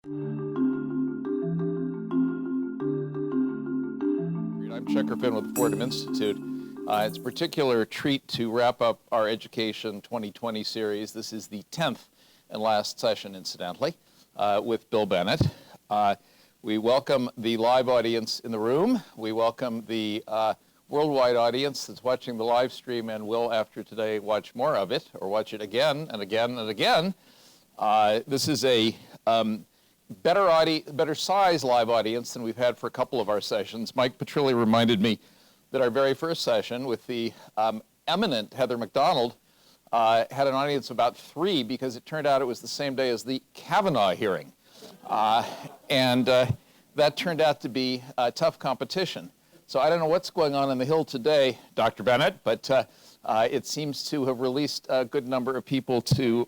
I'm Checker Finn with the Fordham Institute. It's a particular treat to wrap up our Education 2020 series. This is the 10th and last session, incidentally, with Bill Bennett. We welcome the live audience in the room. We welcome the worldwide audience that's watching the live stream and will, after today, watch more of it, or watch it again and again and again. This is a better size live audience than we've had for a couple of our sessions. Mike Petrilli reminded me that our very first session with the eminent Heather McDonald had an audience of about 3 because it turned out it was the same day as the Kavanaugh hearing. And that turned out to be tough competition. So I don't know what's going on the Hill today, Dr. Bennett, but it seems to have released a good number of people to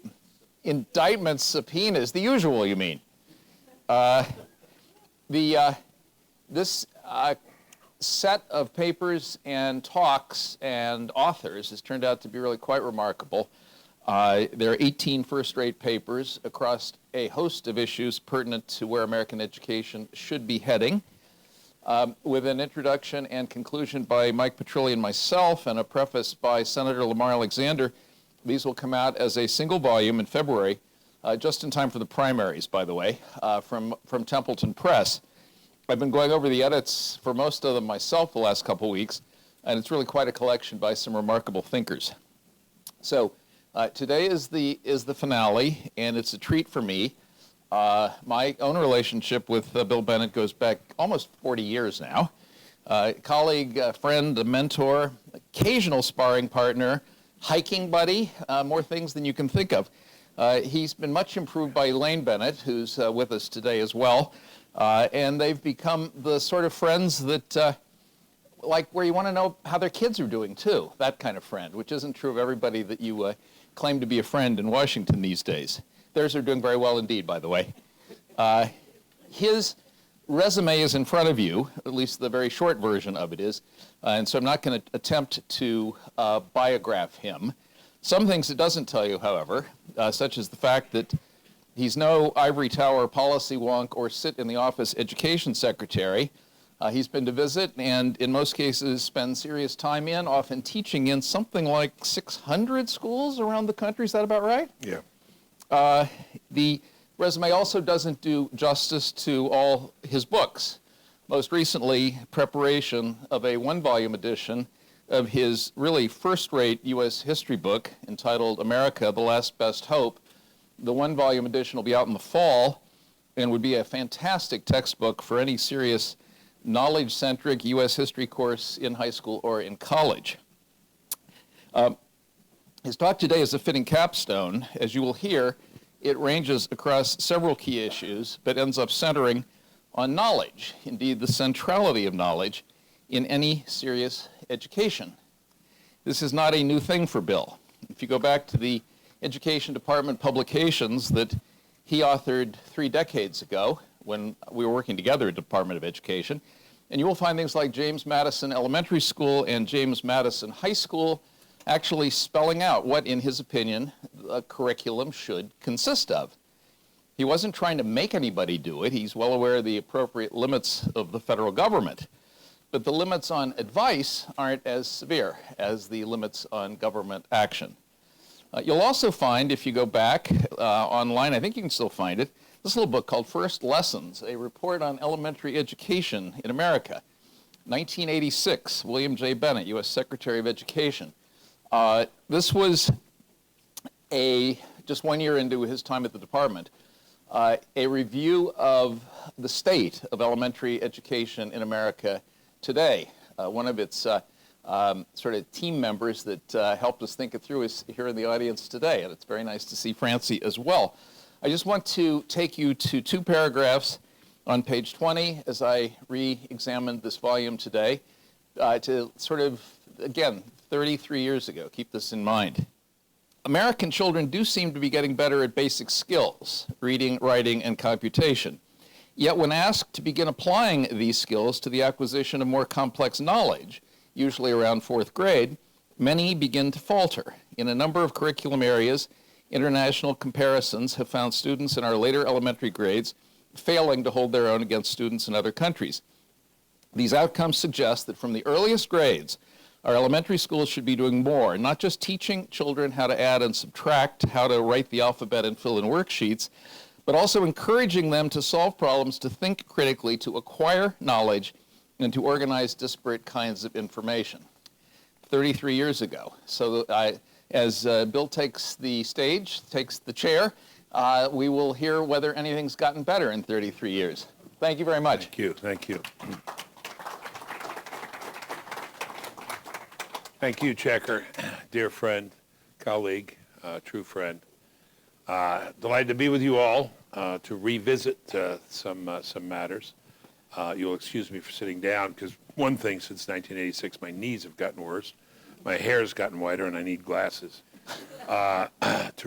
indictments, subpoenas, the usual, you mean. This set of papers and talks and authors has turned out to be really quite remarkable. There are 18 first-rate papers across a host of issues pertinent to where American education should be heading, with an introduction and conclusion by Mike Petrilli and myself and a preface by Senator Lamar Alexander. These will come out as a single volume in February, just in time for the primaries, by the way, from Templeton Press. I've been going over the edits for most of them myself the last couple weeks, and it's really quite a collection by some remarkable thinkers. So today is the finale, and it's a treat for me. My own relationship with Bill Bennett goes back almost 40 years now. Colleague, friend, a mentor, occasional sparring partner, hiking buddy, more things than you can think of. He's been much improved by Elaine Bennett, who's with us today as well. And they've become the sort of friends that, like where you want to know how their kids are doing too, that kind of friend, which isn't true of everybody that you claim to be a friend in Washington these days. Theirs are doing very well indeed, by the way. His resume is in front of you, at least the very short version of it is, and so I'm not going to attempt to biograph him. Some things it doesn't tell you, however, such as the fact that he's no ivory tower policy wonk or sit in the office education secretary. He's been to visit and in most cases spend serious time in, often teaching in something like 600 schools around the country. Is that about right? Yeah. The resume also doesn't do justice to all his books. Most recently, preparation of a 1-volume edition of his really first-rate U.S. history book entitled America, the Last Best Hope. The 1-volume edition will be out in the fall and would be a fantastic textbook for any serious knowledge-centric U.S. history course in high school or in college. His talk today is a fitting capstone. As you will hear, it ranges across several key issues, but ends up centering on knowledge, indeed the centrality of knowledge in any serious education. This is not a new thing for Bill. If you go back to the Education Department publications that he authored 3 decades ago when we were working together at the Department of Education, and you will find things like James Madison Elementary School and James Madison High School actually spelling out what, in his opinion, a curriculum should consist of. He wasn't trying to make anybody do it. He's well aware of the appropriate limits of the federal government. But the limits on advice aren't as severe as the limits on government action. You'll also find, if you go back online, I think you can still find it, this little book called First Lessons, a report on elementary education in America. 1986, William J. Bennett, U.S. Secretary of Education. This was just 1 year into his time at the department, a review of the state of elementary education in America today. One of its sort of team members that helped us think it through is here in the audience today, and it's very nice to see Francie as well. I just want to take you to 2 paragraphs on page 20 as I re-examined this volume today to sort of, again, 33 years ago. Keep this in mind. American children do seem to be getting better at basic skills, reading, writing, and computation. Yet when asked to begin applying these skills to the acquisition of more complex knowledge, usually around 4th grade, many begin to falter. In a number of curriculum areas, international comparisons have found students in our later elementary grades failing to hold their own against students in other countries. These outcomes suggest that from the earliest grades, our elementary schools should be doing more, not just teaching children how to add and subtract, how to write the alphabet and fill in worksheets, but also encouraging them to solve problems, to think critically, to acquire knowledge, and to organize disparate kinds of information. 33 years ago. So as Bill takes the stage, takes the chair, we will hear whether anything's gotten better in 33 years. Thank you very much. Thank you. Thank you. Thank you, Checker, dear friend, colleague, true friend. Delighted to be with you all to revisit some matters. You'll excuse me for sitting down because one thing since 1986, my knees have gotten worse, my hair's gotten whiter, and I need glasses to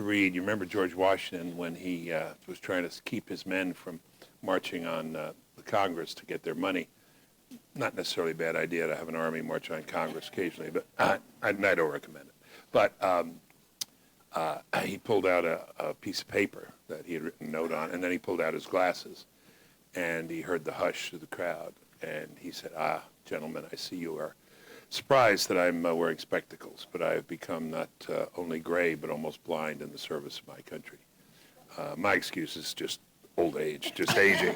read. You remember George Washington when he was trying to keep his men from marching on the Congress to get their money. Not necessarily a bad idea to have an army march on Congress occasionally, but I don't recommend it. But he pulled out a piece of paper that he had written a note on, and then he pulled out his glasses, and he heard the hush of the crowd, and he said, gentlemen, I see you are surprised that I'm wearing spectacles, but I have become not only gray, but almost blind in the service of my country. My excuse is just old age, just aging,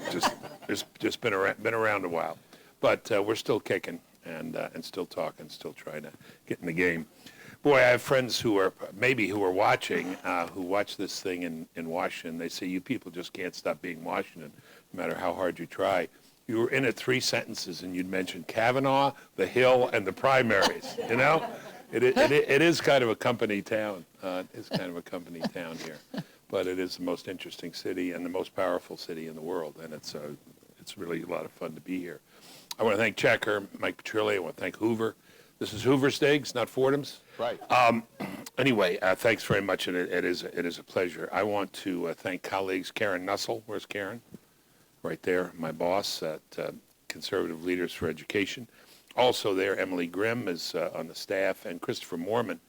just been around a while. But we're still kicking and still talking, still trying to get in the game. Boy, I have friends who are watching, who watch this thing in Washington. They say, you people just can't stop being Washington, no matter how hard you try. You were in it 3 sentences, and you'd mentioned Kavanaugh, the Hill, and the primaries. You know, it is kind of a company town. It's kind of a company town here, but it is the most interesting city and the most powerful city in the world, and it's really a lot of fun to be here. I want to thank Checker, Mike Petrilli. I want to thank Hoover. This is Hoover Steaks, not Fordham's. Right. Anyway, thanks very much, and it is a pleasure. I want to thank colleagues Karen Nussel. Where's Karen? Right there, my boss at Conservative Leaders for Education. Also there, Emily Grimm is on the staff, and Christopher Moorman,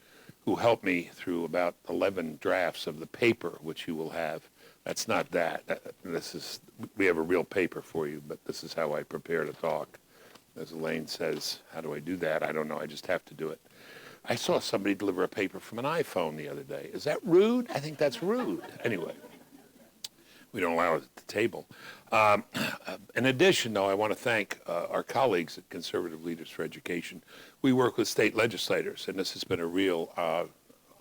who helped me through about 11 drafts of the paper, which you will have. That's not that. We have a real paper for you, but this is how I prepare to talk. As Elaine says, how do I do that? I don't know. I just have to do it. I saw somebody deliver a paper from an iPhone the other day. Is that rude? I think that's rude. Anyway, we don't allow it at the table. In addition, though, I want to thank our colleagues at Conservative Leaders for Education. We work with state legislators, and this has been a real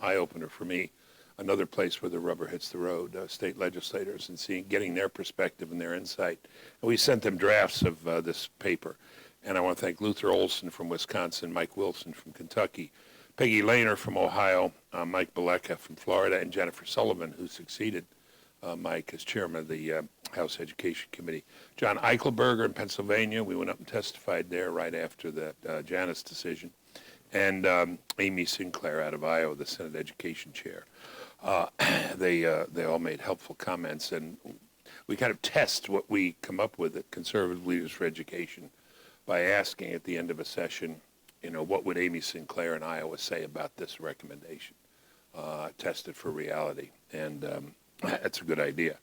eye-opener for me. Another place where the rubber hits the road, state legislators, and getting their perspective and their insight. And we sent them drafts of this paper. And I want to thank Luther Olson from Wisconsin, Mike Wilson from Kentucky, Peggy Lehner from Ohio, Mike Belecka from Florida, and Jennifer Sullivan, who succeeded Mike as chairman of the House Education Committee. John Eichelberger in Pennsylvania, we went up and testified there right after the Janus decision. And Amy Sinclair out of Iowa, the Senate Education Chair. They all made helpful comments, and we kind of test what we come up with at Conservative Leaders for Education by asking at the end of a session, what would Amy Sinclair in Iowa say about this recommendation? Test it for reality, and that's a good idea.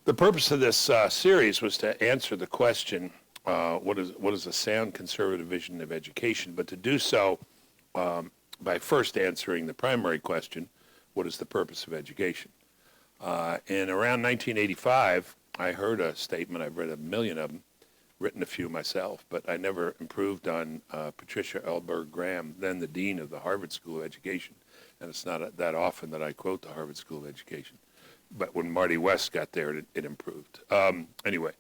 The purpose of this series was to answer the question, what is a sound conservative vision of education, but to do so by first answering the primary question, what is the purpose of education? In around 1985, I heard a statement, I've read a million of them, written a few myself, but I never improved on Patricia Elberg Graham, then the dean of the Harvard School of Education, and it's not that often that I quote the Harvard School of Education, but when Marty West got there, it improved. Anyway,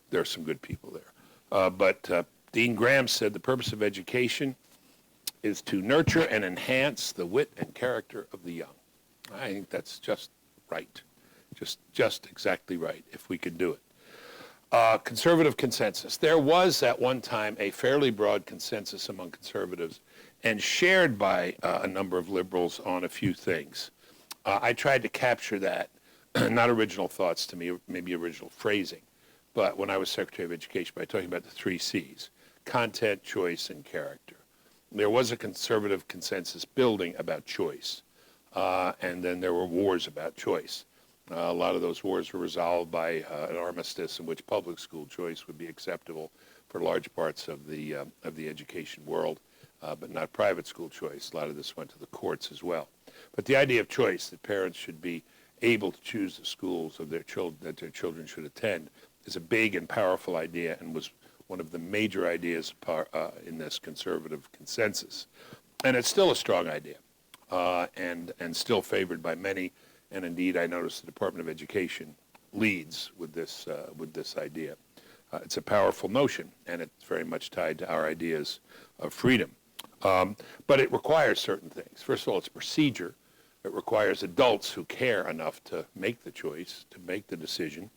there are some good people there. But Dean Graham said the purpose of education is to nurture and enhance the wit and character of the young. I think that's just right, just exactly right, if we could do it. Conservative consensus. There was at one time a fairly broad consensus among conservatives and shared by a number of liberals on a few things. I tried to capture that, not original thoughts to me, maybe original phrasing, but when I was Secretary of Education, by talking about the 3 C's, content, choice, and character. There was a conservative consensus building about choice, and then there were wars about choice. A lot of those wars were resolved by an armistice in which public school choice would be acceptable for large parts of the education world, but not private school choice. A lot of this went to the courts as well. But the idea of choice, that parents should be able to choose the schools of their children that their children should attend, is a big and powerful idea, and was one of the major ideas in this conservative consensus. And it's still a strong idea, and still favored by many. And indeed, I notice the Department of Education leads with this idea. It's a powerful notion, and it's very much tied to our ideas of freedom. But it requires certain things. First of all, it's procedure. It requires adults who care enough to make the choice, to make the decision,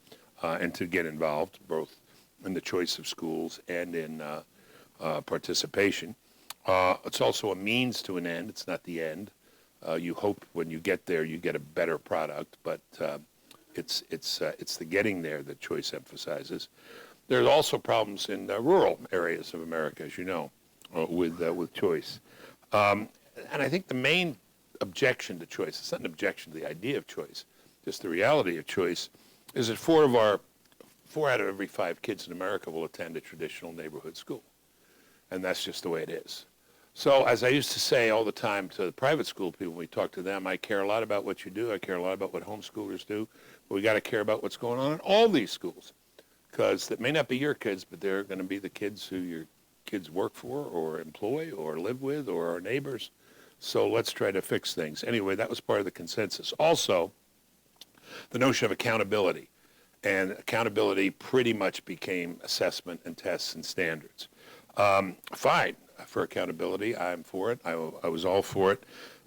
and to get involved, both in the choice of schools and in participation. It's also a means to an end. It's not the end. You hope when you get there you get a better product, but it's the getting there that choice emphasizes. There's also problems in rural areas of America, as you know, with choice. And I think the main objection to choice, it's not an objection to the idea of choice, just the reality of choice, is that 4 out of every 5 kids in America will attend a traditional neighborhood school. And that's just the way it is. So as I used to say all the time to the private school people, when we talk to them, I care a lot about what you do. I care a lot about what homeschoolers do. But we got to care about what's going on in all these schools, because that may not be your kids, but they're going to be the kids who your kids work for or employ or live with or are neighbors. So let's try to fix things. Anyway, that was part of the consensus. Also, the notion of accountability. And accountability pretty much became assessment and tests and standards. Fine. For accountability, I'm for it. I was all for it.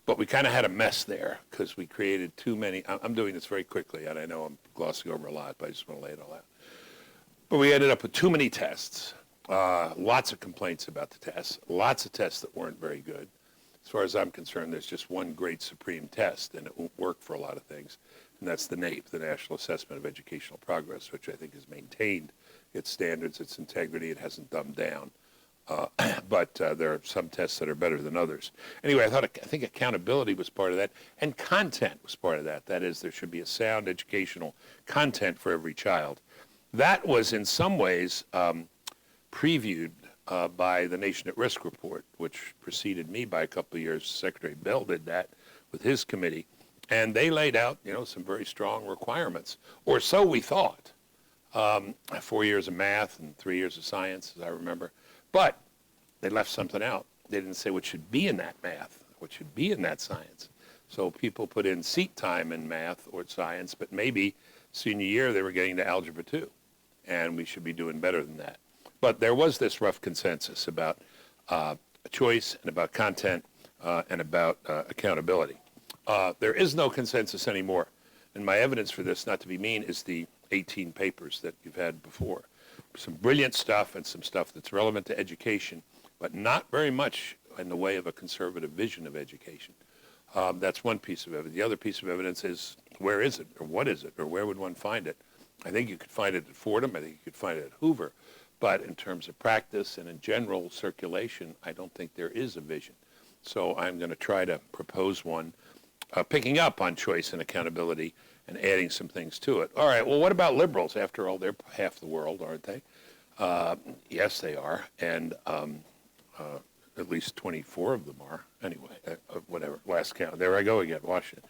But we kind of had a mess there because we created too many. I'm doing this very quickly, and I know I'm glossing over a lot, but I just want to lay it all out. But we ended up with too many tests, lots of complaints about the tests, lots of tests that weren't very good. As far as I'm concerned, there's just one great supreme test, and it won't work for a lot of things, and that's the NAEP, the National Assessment of Educational Progress, which I think has maintained its standards, its integrity. It hasn't dumbed down. But there are some tests that are better than others. Anyway, I think accountability was part of that, and content was part of that. That is, there should be a sound educational content for every child. That was in some ways previewed by the Nation at Risk report, which preceded me by a couple of years. Secretary Bell did that with his committee, and they laid out, some very strong requirements, or so we thought. 4 years of math and 3 years of science, as I remember. But they left something out. They didn't say what should be in that math, what should be in that science. So people put in seat time in math or science, but maybe senior year they were getting to Algebra 2, and we should be doing better than that. But there was this rough consensus about choice and about content and about accountability. There is no consensus anymore. And my evidence for this, not to be mean, is the 18 papers that you've had before. Some brilliant stuff and some stuff that's relevant to education, but not very much in the way of a conservative vision of education. That's one piece of evidence. The other piece of evidence is, where is it, or what is it, or where would one find it? I think you could find it at Fordham. I think you could find it at Hoover. But in terms of practice and in general circulation, I don't think there is a vision. So I'm going to try to propose one, picking up on choice and accountability and adding some things to it. All right, well, what about liberals? After all, they're half the world, aren't they? Yes, they are, and at least 24 of them are. Anyway, whatever, last count. There I go again, Washington.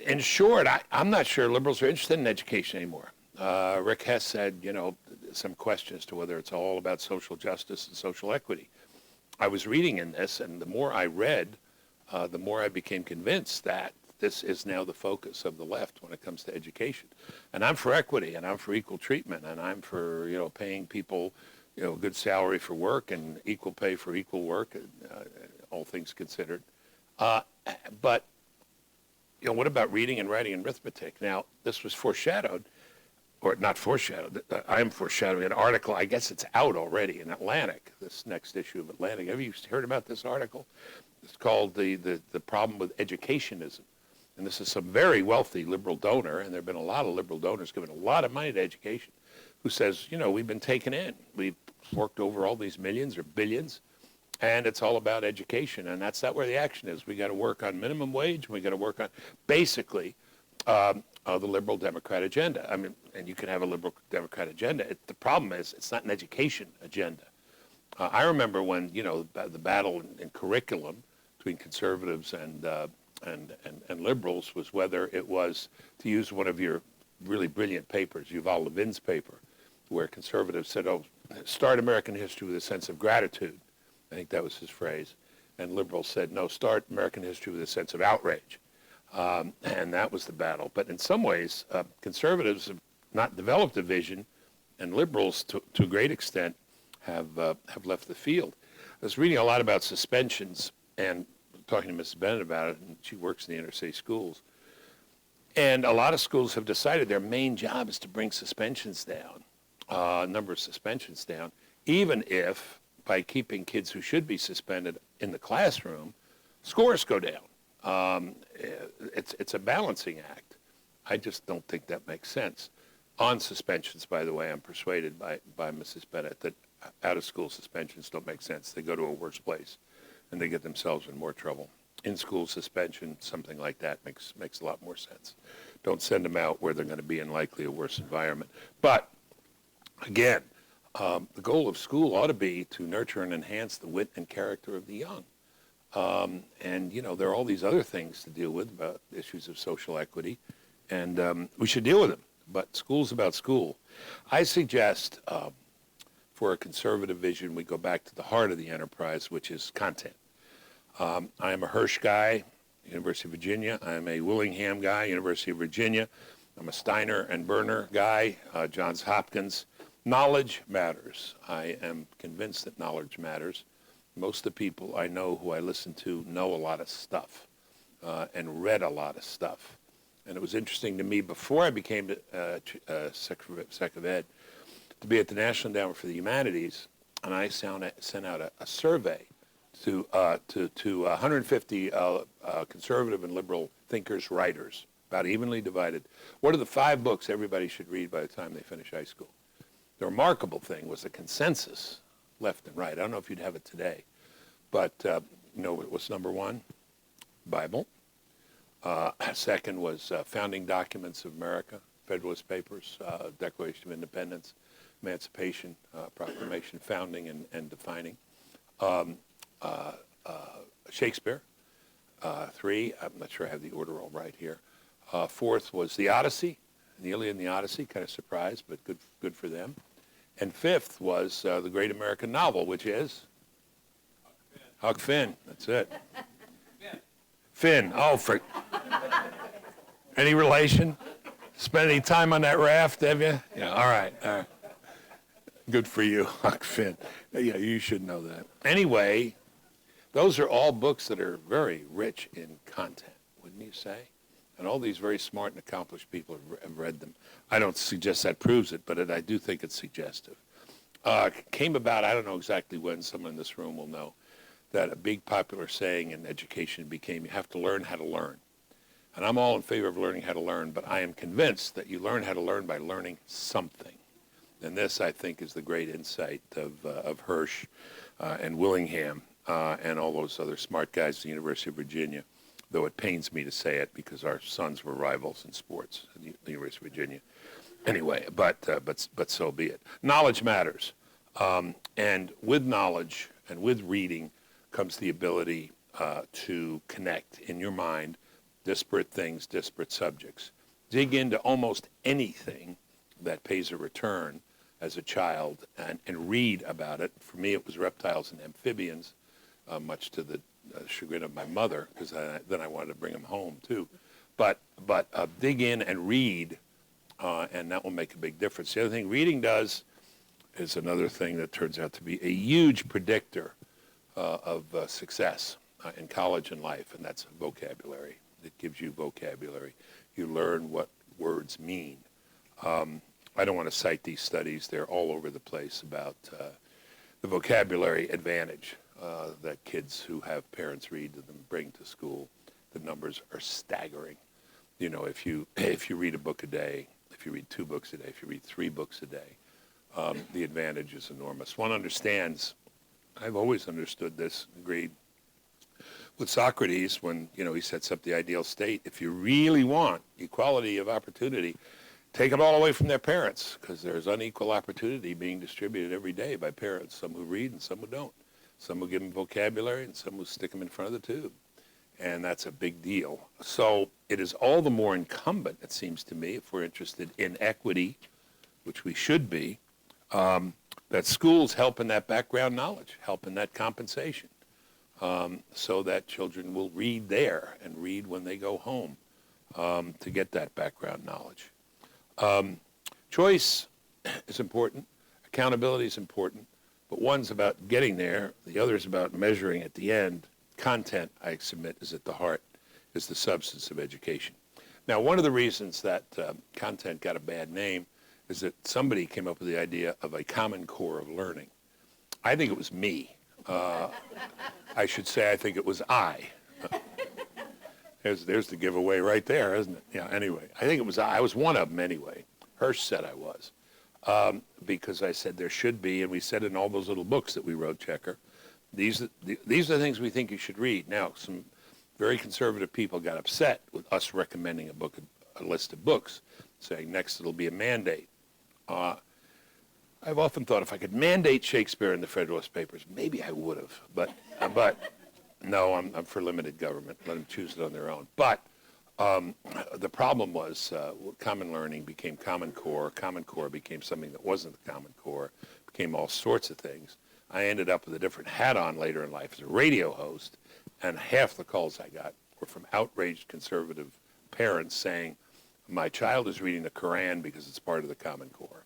In short, I'm not sure liberals are interested in education anymore. Rick Hess said, some question as to whether it's all about social justice and social equity. I was reading in this, and the more I read, the more I became convinced that this is now the focus of the left when it comes to education. And I'm for equity, and I'm for equal treatment, and I'm for, paying people, good salary for work and equal pay for equal work, all things considered. But, what about reading and writing and arithmetic? Now, this was foreshadowed, or not foreshadowed. I'm foreshadowing an article. I guess it's out already in Atlantic, this next issue of Atlantic. Have you heard about this article? It's called the Problem with Educationism. And this is some very wealthy liberal donor, and there have been a lot of liberal donors giving a lot of money to education, who says, we've been taken in. We've forked over all these millions or billions, And it's all about education, and that's not where the action is. We got to work on minimum wage, and we got to work on basically the liberal Democrat agenda. I mean, and you can have a liberal Democrat agenda. The problem is it's not an education agenda. I remember when, you know, the battle in curriculum between conservatives and liberals was whether it was, to use one of your really brilliant papers, Yuval Levin's paper, where conservatives said, oh, start American history with a sense of gratitude. I think that was his phrase. And liberals said, no, start American history with a sense of outrage. And that was the battle. But in some ways, conservatives have not developed a vision, and liberals, to a great extent, have left the field. I was reading a lot about suspensions and talking to Mrs. Bennett about it, and she works in the inner city schools. And a lot of schools have decided their main job is to bring suspensions down, number of suspensions down, even if by keeping kids who should be suspended in the classroom, scores go down. It's a balancing act. I just don't think that makes sense. On suspensions, by the way, I'm persuaded by Mrs. Bennett that out-of-school suspensions don't make sense. They go to a worse place, and they get themselves in more trouble. In-school suspension, something like that makes a lot more sense. Don't send them out where they're going to be in likely a worse environment. But, again, the goal of school ought to be to nurture and enhance the wit and character of the young. And, you know, there are all these other things to deal with about issues of social equity, and we should deal with them. But school's about school. I suggest for a conservative vision, we go back to the heart of the enterprise, which is content. I am a Hirsch guy, University of Virginia. I am a Willingham guy, University of Virginia. I'm a Steiner and Berner guy, Johns Hopkins. Knowledge matters. I am convinced that knowledge matters. Most of the people I know who I listen to know a lot of stuff and read a lot of stuff. And it was interesting to me before I became Sec of Ed to be at the National Endowment for the Humanities, and I sent out a survey to 150 conservative and liberal thinkers, writers, about evenly divided. What are the 5 books everybody should read by the time they finish high school? The remarkable thing was the consensus, left and right. I don't know if you'd have it today, but you know what was number 1? Bible. Second was Founding Documents of America, Federalist Papers, Declaration of Independence, Emancipation Proclamation, Founding and Defining. Shakespeare. 3, I'm not sure I have the order all right here. 4th was the Odyssey, the Iliad and the Odyssey, kind of surprised, but good for them. And 5th was the great American novel, which is? Huck Finn. That's it. Finn. Oh, for any relation? Spend any time on that raft, have you? Yeah, all right. Good for you, Huck Finn. Yeah, you should know that. Anyway, those are all books that are very rich in content, wouldn't you say? And all these very smart and accomplished people have read them. I don't suggest that proves it, but I do think it's suggestive. Came about, I don't know exactly when, someone in this room will know, that a big popular saying in education became, you have to learn how to learn. And I'm all in favor of learning how to learn, but I am convinced that you learn how to learn by learning something. And this, I think, is the great insight of Hirsch and Willingham and all those other smart guys at the University of Virginia, though it pains me to say it because our sons were rivals in sports at the University of Virginia. Anyway, but so be it. Knowledge matters. And with knowledge and with reading comes the ability to connect in your mind disparate things, disparate subjects. Dig into almost anything that pays a return as a child and read about it. For me, it was reptiles and amphibians, much to the chagrin of my mother, because then I wanted to bring them home too. But dig in and read, and that will make a big difference. The other thing reading does is another thing that turns out to be a huge predictor of success in college and life, and that's vocabulary. It gives you vocabulary. You learn what words mean. I don't want to cite these studies. They're all over the place about the vocabulary advantage that kids who have parents read to them bring to school. The numbers are staggering. You know, if you read a book a day, if you read 2 books a day, if you read 3 books a day, the advantage is enormous. One understands I've always understood this, agreed with Socrates when, he sets up the ideal state. If you really want equality of opportunity, take them all away from their parents, because there's unequal opportunity being distributed every day by parents, some who read and some who don't. Some who give them vocabulary and some who stick them in front of the tube. And that's a big deal. So it is all the more incumbent, it seems to me, if we're interested in equity, which we should be, that schools help in that background knowledge, help in that compensation, so that children will read there and read when they go home to get that background knowledge. Choice is important. Accountability is important. But one's about getting there. The other is about measuring at the end. Content, I submit, is at the heart, is the substance of education. Now, one of the reasons that content got a bad name is that somebody came up with the idea of a common core of learning. I think it was me. I should say I think it was I. There's the giveaway right there, isn't it? Yeah, anyway, I think it was I was one of them anyway. Hirsch said I was. Because I said there should be, and we said in all those little books that we wrote, Checker, these are the things we think you should read. Now, some very conservative people got upset with us recommending a list of books, saying next it'll be a mandate. I've often thought if I could mandate Shakespeare in the Federalist Papers, maybe I would have. But no, I'm for limited government. Let them choose it on their own. But the problem was common learning became common core. Common core became something that wasn't the common core, became all sorts of things. I ended up with a different hat on later in life as a radio host, and half the calls I got were from outraged conservative parents saying, my child is reading the Quran because it's part of the Common Core,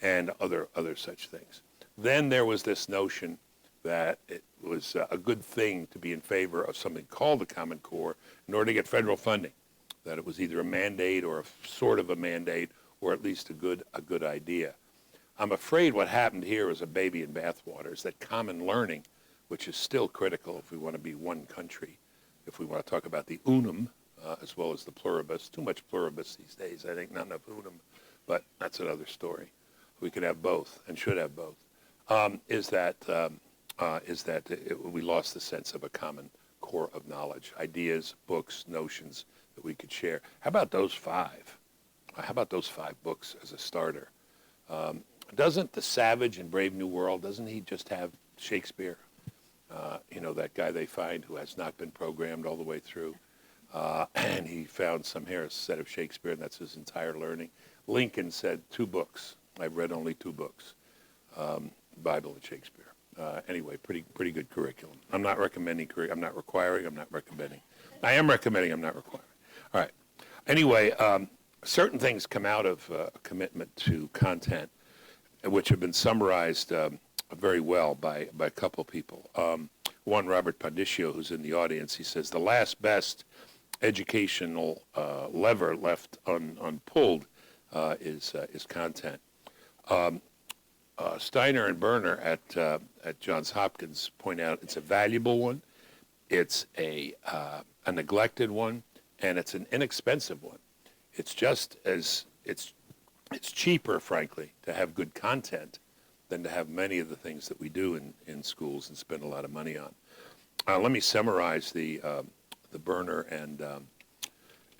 and other such things. Then there was this notion that it was a good thing to be in favor of something called the Common Core in order to get federal funding, that it was either a mandate or a sort of a mandate, or at least a good idea. I'm afraid what happened here was a baby in bathwater, that common learning, which is still critical if we want to be one country, if we want to talk about the unum as well as the pluribus. Too much pluribus these days, I think, not enough unum, but that's another story. We could have both and should have both, is that we lost the sense of a common core of knowledge, ideas, books, notions that we could share. How about those five? How about those 5 books as a starter? Doesn't The Savage in Brave New World, doesn't he just have Shakespeare? That guy they find who has not been programmed all the way through. And he found some set of Shakespeare, and that's his entire learning. Lincoln said 2 books. I've read only 2 books, Bible and Shakespeare. Anyway, pretty good curriculum. I'm not recommending, I'm not requiring, I'm not recommending. I am recommending, I'm not requiring. All right. Anyway, certain things come out of a commitment to content, which have been summarized very well by a couple of people. One, Robert Pondicio, who's in the audience, he says, the last best educational lever left unpulled is content. Steiner and Berner at Johns Hopkins point out it's a valuable one, it's a neglected one, and it's an inexpensive one. It's just as it's cheaper, frankly, to have good content than to have many of the things that we do in schools and spend a lot of money on. Let me summarize the Berner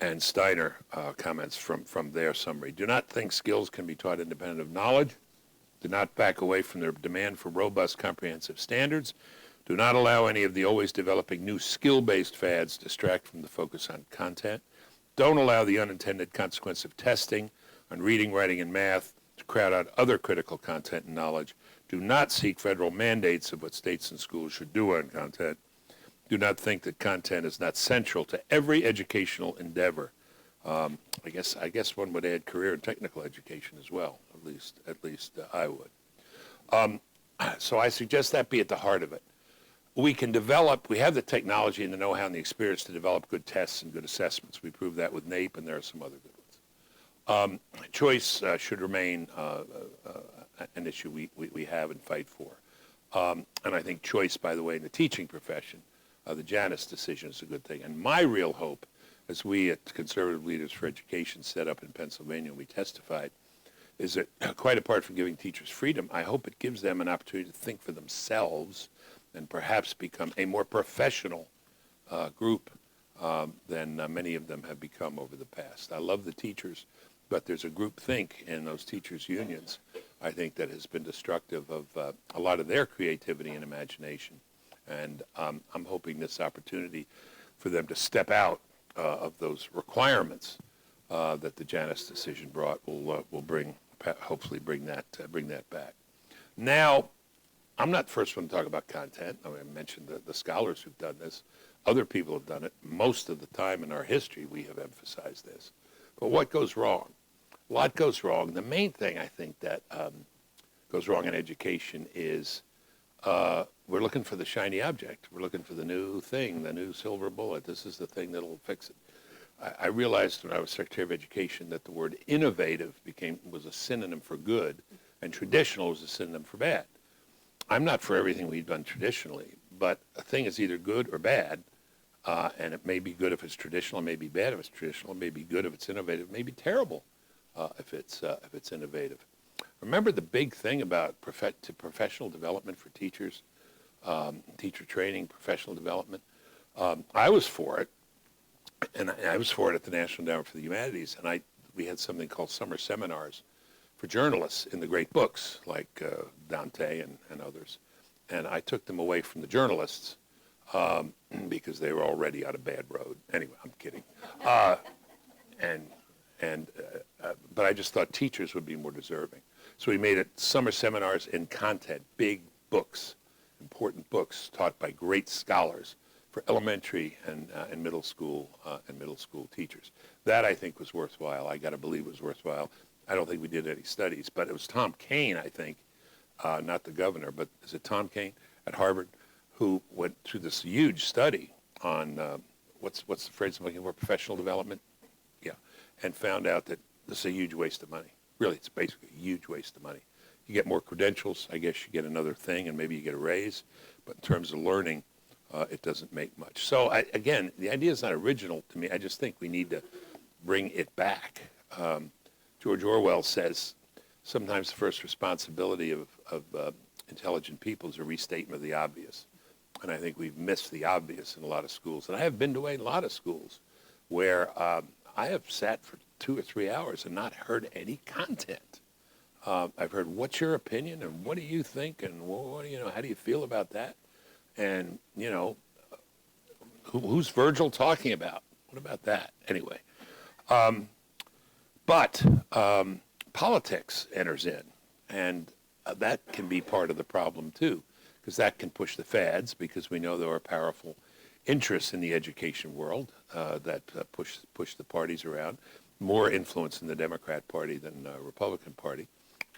and Steiner comments from their summary. Do not think skills can be taught independent of knowledge. Do not back away from their demand for robust, comprehensive standards. Do not allow any of the always developing new skill-based fads distract from the focus on content. Don't allow the unintended consequence of testing on reading, writing, and math to crowd out other critical content and knowledge. Do not seek federal mandates of what states and schools should do on content. Do not think that content is not central to every educational endeavor. I guess one would add career and technical education as well. At least I would. So I suggest that be at the heart of it. We have the technology and the know-how and the experience to develop good tests and good assessments. We proved that with NAEP, and there are some other good ones. Choice should remain an issue we have and fight for. And I think choice, by the way, in the teaching profession, the Janus decision is a good thing. And my real hope, as we at Conservative Leaders for Education set up in Pennsylvania, we testified, is that quite apart from giving teachers freedom, I hope it gives them an opportunity to think for themselves and perhaps become a more professional group than many of them have become over the past. I love the teachers, but there's a groupthink in those teachers' unions, I think, that has been destructive of a lot of their creativity and imagination. And I'm hoping this opportunity for them to step out of those requirements that the Janus decision brought will bring, hopefully bring that back. Now, I'm not the first one to talk about content. I mentioned the scholars who've done this. Other people have done it. Most of the time in our history, we have emphasized this. But what goes wrong? A lot goes wrong. The main thing I think that goes wrong in education is we're looking for the shiny object. We're looking for the new thing, the new silver bullet. This is the thing that'll fix it. I realized when I was Secretary of Education that the word innovative was a synonym for good, and traditional was a synonym for bad. I'm not for everything we've done traditionally, but a thing is either good or bad, and it may be good if it's traditional, it may be bad if it's traditional, it may be good if it's innovative, it may be terrible if it's innovative. Remember the big thing about professional development for teachers, teacher training, professional development? I was for it, and I was for it at the National Endowment for the Humanities, and we had something called summer seminars for journalists in the great books like Dante and others. And I took them away from the journalists because they were already on a bad road. Anyway, I'm kidding. But I just thought teachers would be more deserving. So we made it summer seminars in content, big books, important books taught by great scholars for elementary and middle school teachers. That I think was worthwhile. I got to believe it was worthwhile. I don't think we did any studies, but it was Tom Kean, I think, not the governor, but is it Tom Kean at Harvard, who went through this huge study on what's the phrase I'm looking for, professional development? Yeah, and found out that this is a huge waste of money. Really, it's basically a huge waste of money. You get more credentials, I guess you get another thing, and maybe you get a raise, but in terms of learning, it doesn't make much. So again, the idea is not original to me. I just think we need to bring it back. George Orwell says sometimes the first responsibility of intelligent people is a restatement of the obvious. And I think we've missed the obvious in a lot of schools. And I have been to a lot of schools where I have sat for 2 or 3 hours and not heard any content. I've heard, what's your opinion, and what do you think, and how do you feel about that? And, who's Virgil talking about? What about that? Anyway. But politics enters in, and that can be part of the problem, too, because that can push the fads, because we know there are powerful interests in the education world that push the parties around. More influence in the Democrat Party than the Republican Party,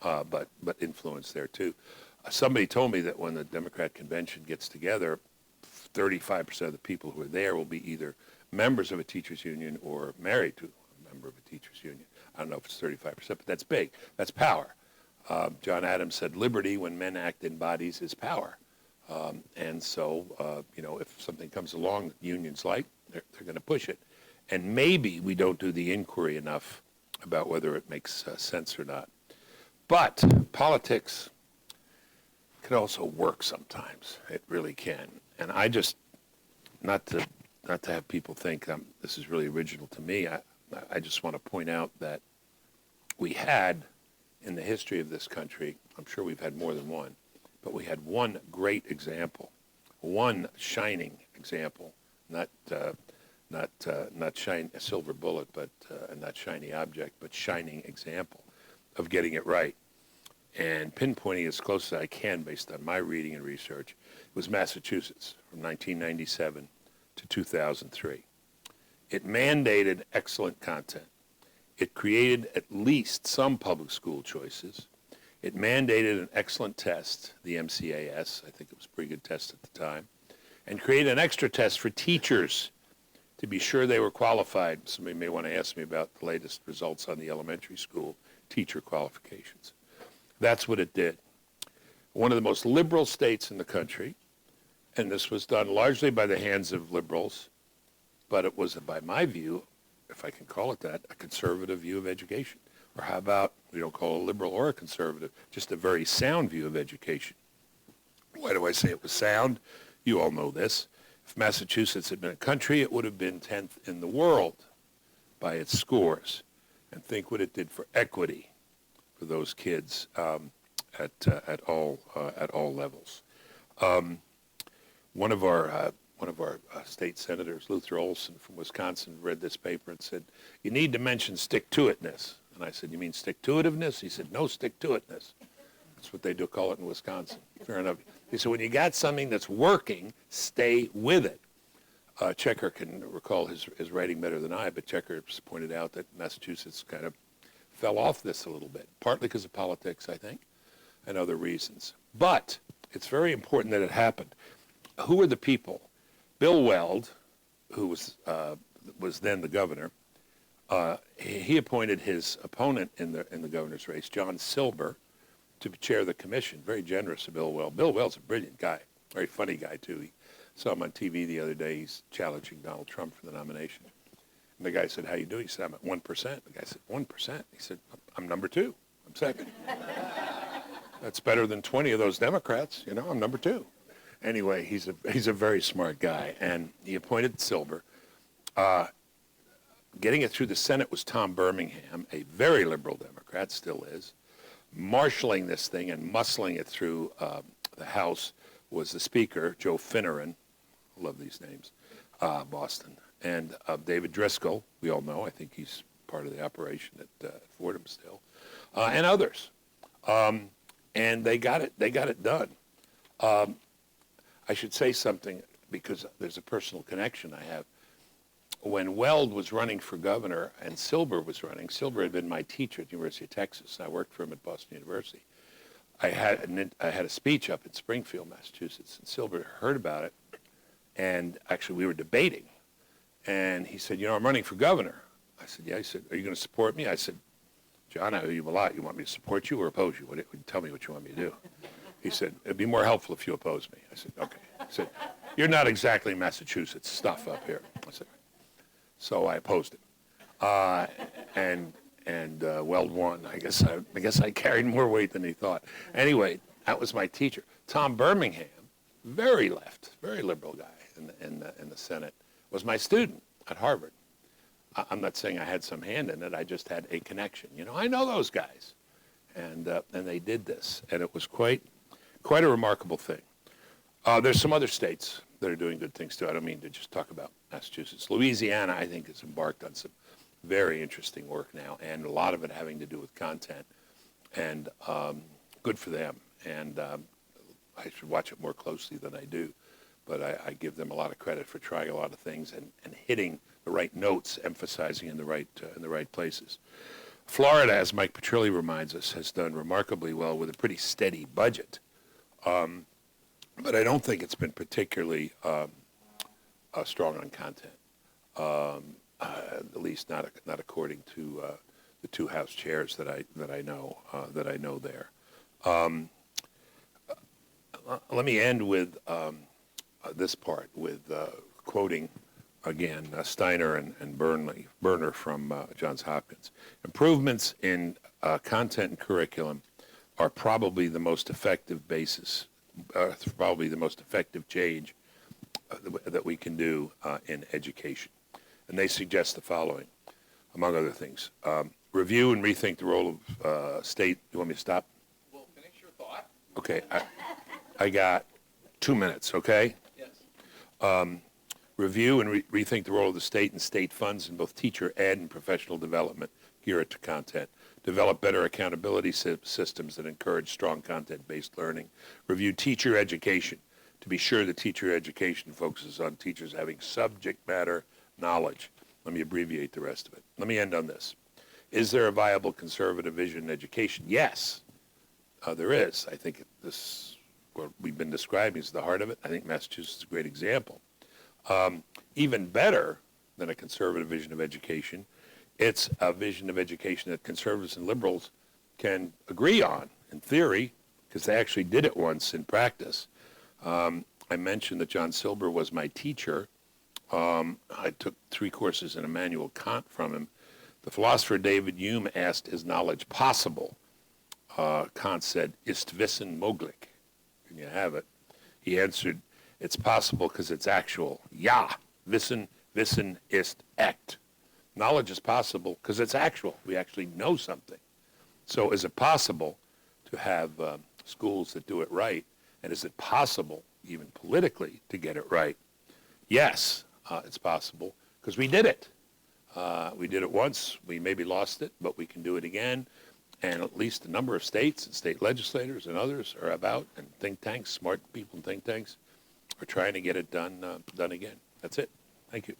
but influence there, too. Somebody told me that when the Democrat convention gets together, 35% of the people who are there will be either members of a teachers union or married to a member of a teachers union. I don't know if it's 35%, but that's big. That's power. John Adams said, liberty, when men act in bodies, is power. And so, if something comes along that unions like, they're going to push it. And maybe we don't do the inquiry enough about whether it makes sense or not. But politics can also work sometimes. It really can. And I just, not to have people think this is really original to me, I just want to point out that we had, in the history of this country, I'm sure we've had more than one, but we had one great example, one shining example, not shine a silver bullet, but not shiny object, but shining example of getting it right. And pinpointing as close as I can based on my reading and research, was Massachusetts from 1997 to 2003. It mandated excellent content. It created at least some public school choices. It mandated an excellent test, the MCAS, I think it was a pretty good test at the time, and created an extra test for teachers to be sure they were qualified. Somebody may want to ask me about the latest results on the elementary school teacher qualifications. That's what it did. One of the most liberal states in the country, and this was done largely by the hands of liberals, but it was, by my view, if I can call it that, a conservative view of education. Or how about, we don't call it a liberal or a conservative, just a very sound view of education. Why do I say it was sound? You all know this. If Massachusetts had been a country, it would have been 10th in the world by its scores. And think what it did for equity for those kids at all levels. One of our state senators, Luther Olson from Wisconsin, read this paper and said, "You need to mention stick-to-itness." And I said, "You mean stick-to-itiveness?" He said, "No, stick-to-itness." That's what they do call it in Wisconsin. Fair enough. He said, when you got something that's working, stay with it. Checker can recall his writing better than I, but Checker pointed out that Massachusetts kind of fell off this a little bit, partly because of politics, I think, and other reasons. But it's very important that it happened. Who were the people? Bill Weld, who was then the governor, he appointed his opponent in the governor's race, John Silber, to chair the commission. Very generous of Bill Weld. Bill Weld's a brilliant guy, very funny guy too. He saw him on TV the other day. He's challenging Donald Trump for the nomination. And the guy said, "How you doing?" He said, "I'm at 1%. The guy said, 1%? He said, "I'm number 2. I'm second." That's better than 20 of those Democrats. You know, I'm number 2. Anyway, he's a very smart guy, and he appointed Silber. Getting it through the Senate was Tom Birmingham, a very liberal Democrat, still is. Marshaling this thing and muscling it through the House was the Speaker, Joe Finneran. I love these names, Boston. And David Driscoll, we all know. I think he's part of the operation at Fordham still, and others. And they got it done. I should say something because there's a personal connection I have. When Weld was running for governor and Silber was running, Silber had been my teacher at the University of Texas. I worked for him at Boston University. I had a speech up in Springfield, Massachusetts, and Silber heard about it, and actually we were debating. And he said, "You know, I'm running for governor." I said, "Yeah." He said, "Are you going to support me?" I said, "John, I owe you a lot. You want me to support you or oppose you? Tell me what you want me to do." He said, "It'd be more helpful if you oppose me." I said, "Okay." He said, "You're not exactly Massachusetts stuff up here." I said, so I opposed him. And Weld won. I guess I carried more weight than he thought. Anyway, that was my teacher. Tom Birmingham, very left, very liberal guy in the Senate, was my student at Harvard. I'm not saying I had some hand in it. I just had a connection. You know, I know those guys, and they did this, and it was quite a remarkable thing. There's some other states that are doing good things too. I don't mean to just talk about Massachusetts. Louisiana, I think, has embarked on some very interesting work now, and a lot of it having to do with content, and good for them. And I should watch it more closely than I do, but I give them a lot of credit for trying a lot of things and hitting the right notes, emphasizing in the right places. Florida, as Mike Petrilli reminds us, has done remarkably well with a pretty steady budget. But I don't think it's been particularly strong on content, at least not according to the two House chairs that I know there. Let me end with this part with quoting again Steiner and Berner from Johns Hopkins. Improvements in content and curriculum are probably the most effective basis. Probably the most effective change that we can do in education. And they suggest the following, among other things. Review and rethink the role of state. You want me to stop? Well, finish your thought. Okay. I got 2 minutes, okay? Yes. Review and rethink the role of the state and state funds in both teacher ed and professional development. Gear it to content. Develop better accountability systems that encourage strong content-based learning. Review teacher education to be sure that teacher education focuses on teachers having subject matter knowledge. Let me abbreviate the rest of it. Let me end on this. Is there a viable conservative vision in education? Yes, there is. I think what we've been describing is the heart of it. I think Massachusetts is a great example. Even better than a conservative vision of education, it's a vision of education that conservatives and liberals can agree on in theory, because they actually did it once in practice. I mentioned that John Silber was my teacher. I took 3 courses in Immanuel Kant from him. The philosopher David Hume asked, "Is knowledge possible?" Kant said, "Ist Wissen möglich?" And you have it. He answered, it's possible because it's actual. Ja, wissen ist echt. Knowledge is possible because it's actual. We actually know something. So is it possible to have schools that do it right? And is it possible, even politically, to get it right? Yes, it's possible because we did it. We did it once. We maybe lost it, but we can do it again. And at least a number of states and state legislators and others are about, and think tanks, smart people in think tanks, are trying to get it done again. That's it. Thank you.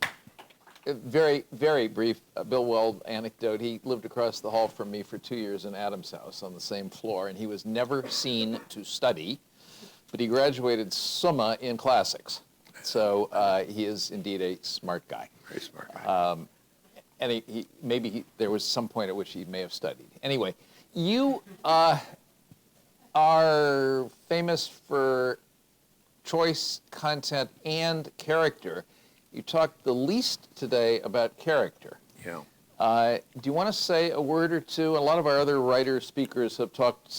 Very, very brief Bill Weld anecdote. He lived across the hall from me for 2 years in Adam's house on the same floor, and he was never seen to study, but he graduated summa in classics. So he is indeed a smart guy. Very smart guy. And there was some point at which he may have studied. Anyway, you are famous for choice, content, and character. You talked the least today about character. Yeah. Do you want to say a word or two? A lot of our other writers, speakers have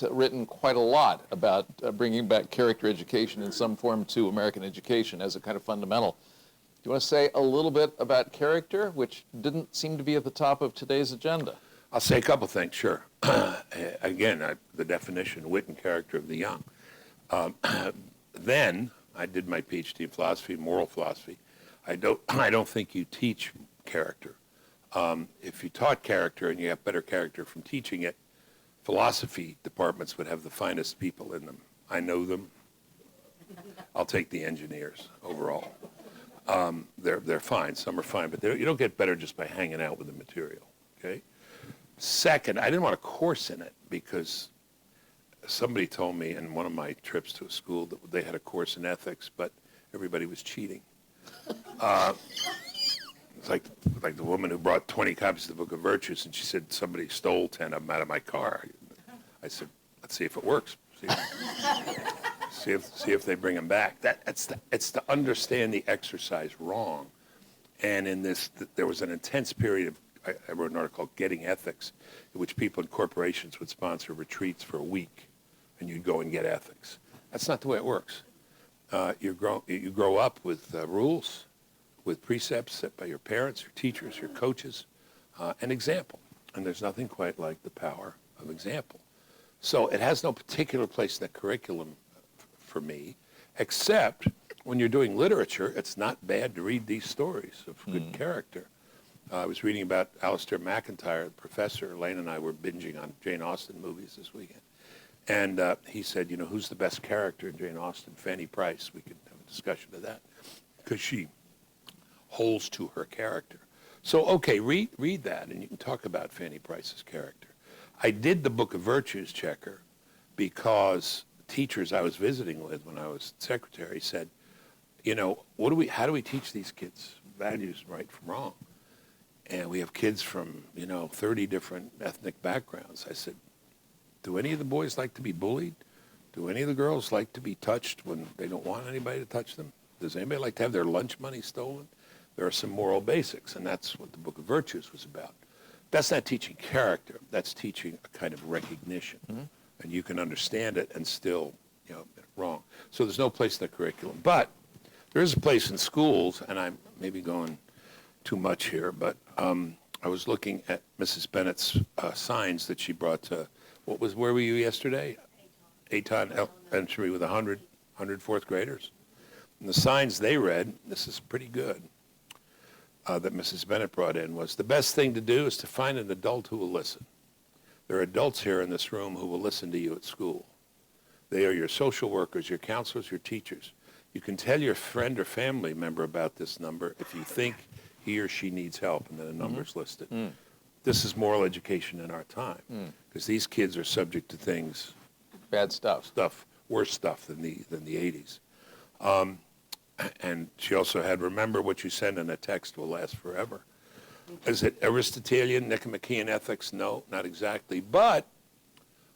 written quite a lot about bringing back character education in some form to American education as a kind of fundamental. Do you want to say a little bit about character, which didn't seem to be at the top of today's agenda? I'll say a couple things, sure. Again, the definition, wit and character of the young. Then I did my PhD in philosophy, moral philosophy. I don't think you teach character. If you taught character and you have better character from teaching it, philosophy departments would have the finest people in them. I know them. I'll take the engineers overall. They're fine. Some are fine, but you don't get better just by hanging out with the material. Okay. Second, I didn't want a course in it because somebody told me in one of my trips to a school that they had a course in ethics, but everybody was cheating. It's like the woman who brought 20 copies of the Book of Virtues, and she said somebody stole 10 of them out of my car. I said, let's see if it works. See if they bring them back. It's to understand the exercise wrong. And in this, there was an intense period of, I wrote an article called Getting Ethics, in which people in corporations would sponsor retreats for a week, and you'd go and get ethics. That's not the way it works. You grow up with rules, with precepts set by your parents, your teachers, your coaches, and example. And there's nothing quite like the power of example. So it has no particular place in the curriculum for me, except when you're doing literature, it's not bad to read these stories of good character. I was reading about Alistair McIntyre, the professor. Elaine and I were binging on Jane Austen movies this weekend. And he said, who's the best character in Jane Austen? Fanny Price. We could have a discussion of that because she holds to her character. So, okay, read that, and you can talk about Fanny Price's character. I did the Book of Virtues checker because teachers I was visiting with when I was secretary said, how do we teach these kids values right from wrong? And we have kids from, 30 different ethnic backgrounds. I said, do any of the boys like to be bullied? Do any of the girls like to be touched when they don't want anybody to touch them? Does anybody like to have their lunch money stolen? There are some moral basics, and that's what the Book of Virtues was about. That's not teaching character. That's teaching a kind of recognition. Mm-hmm. And you can understand it and still, get it wrong. So there's no place in the curriculum. But there is a place in schools, and I'm maybe going too much here, but I was looking at Mrs. Bennett's signs that she brought to, where were you yesterday? Aton Elementary with 100 fourth graders. And the signs they read, this is pretty good, that Mrs. Bennett brought in was, the best thing to do is to find an adult who will listen. There are adults here in this room who will listen to you at school. They are your social workers, your counselors, your teachers. You can tell your friend or family member about this number if you think he or she needs help, and then a number's listed. This is moral education in our time, because these kids are subject to things, bad stuff, worse stuff than the 80s. And she also had, remember what you send in a text will last forever. Is it Aristotelian, Nicomachean ethics? No, not exactly. But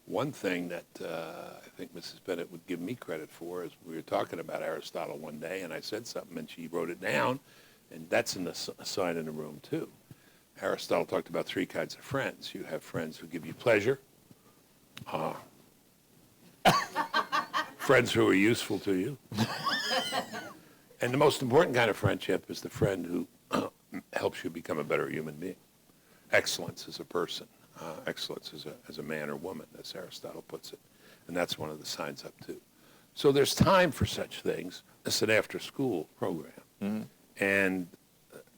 one thing that I think Mrs. Bennett would give me credit for is we were talking about Aristotle one day, and I said something, and she wrote it down, and that's in the sign in the room, too. Aristotle talked about 3 kinds of friends. You have friends who give you pleasure, friends who are useful to you. And the most important kind of friendship is the friend who helps you become a better human being. Excellence as a person, excellence as a man or woman, as Aristotle puts it. And that's one of the signs up too. So there's time for such things. It's an after-school program. Mm-hmm. And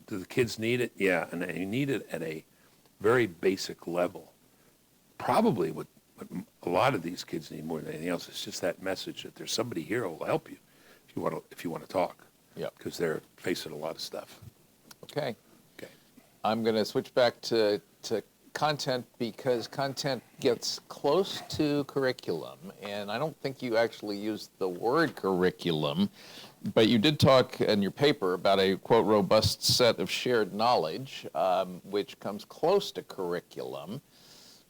do the kids need it? Yeah, and they need it at a very basic level. Probably what a lot of these kids need more than anything else is just that message that there's somebody here who will help you if you want to talk. Yep. Because they're facing a lot of stuff. Okay. Okay. I'm going to switch back to content because content gets close to curriculum, and I don't think you actually used the word curriculum, but you did talk in your paper about a, quote, robust set of shared knowledge, which comes close to curriculum.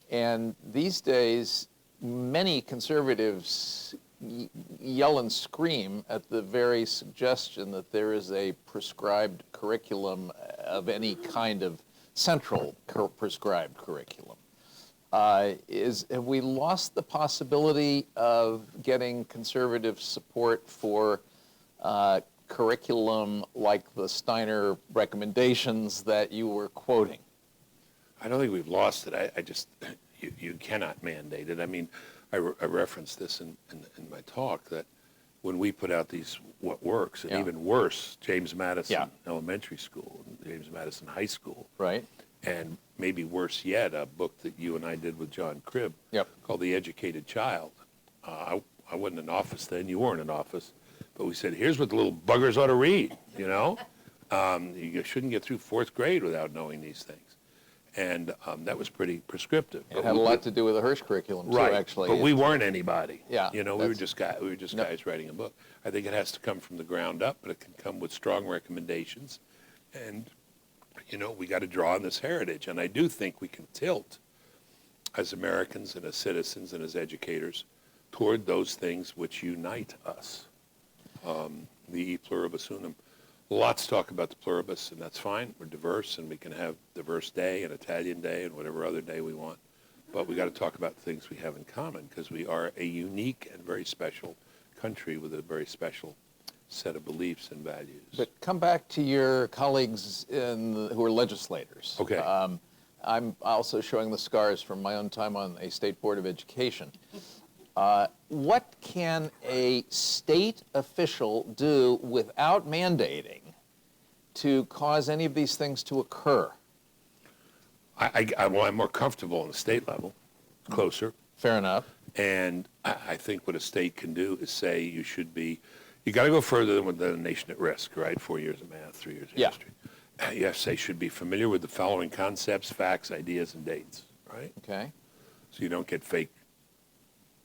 And these days, many conservatives yell and scream at the very suggestion that there is a prescribed curriculum of any kind of central prescribed curriculum. Have we lost the possibility of getting conservative support for curriculum like the Steiner recommendations that you were quoting? I don't think we've lost it. I just, you cannot mandate it. I mean, I referenced this in my talk, that when we put out these what works, and even worse, James Madison Elementary School, and James Madison High School, right, and maybe worse yet, a book that you and I did with John Cribb called The Educated Child. I wasn't in office then, you weren't in office, but we said, here's what the little buggers ought to read, you know? You shouldn't get through fourth grade without knowing these things. And that was pretty prescriptive. It had a lot to do with the Hirsch curriculum, too, actually. But we weren't anybody. Yeah, you know, we were just guys writing a book. I think it has to come from the ground up, but it can come with strong recommendations. And, you know, we got to draw on this heritage. And I do think we can tilt as Americans and as citizens and as educators toward those things which unite us. The e pluribus unum. Lots to talk about the pluribus, and that's fine. We're diverse, and we can have diverse day and Italian day and whatever other day we want. But we got to talk about the things we have in common, because we are a unique and very special country with a very special set of beliefs and values. But come back to your colleagues who are legislators. Okay. I'm also showing the scars from my own time on a state board of education. What can a state official do without mandating to cause any of these things to occur? I'm more comfortable on the state level, closer. Fair enough. And I think what a state can do is say you got to go further than a nation at risk, right? 4 years of math, 3 years of history. You have to say should be familiar with the following concepts, facts, ideas, and dates, right? Okay. So you don't get fake.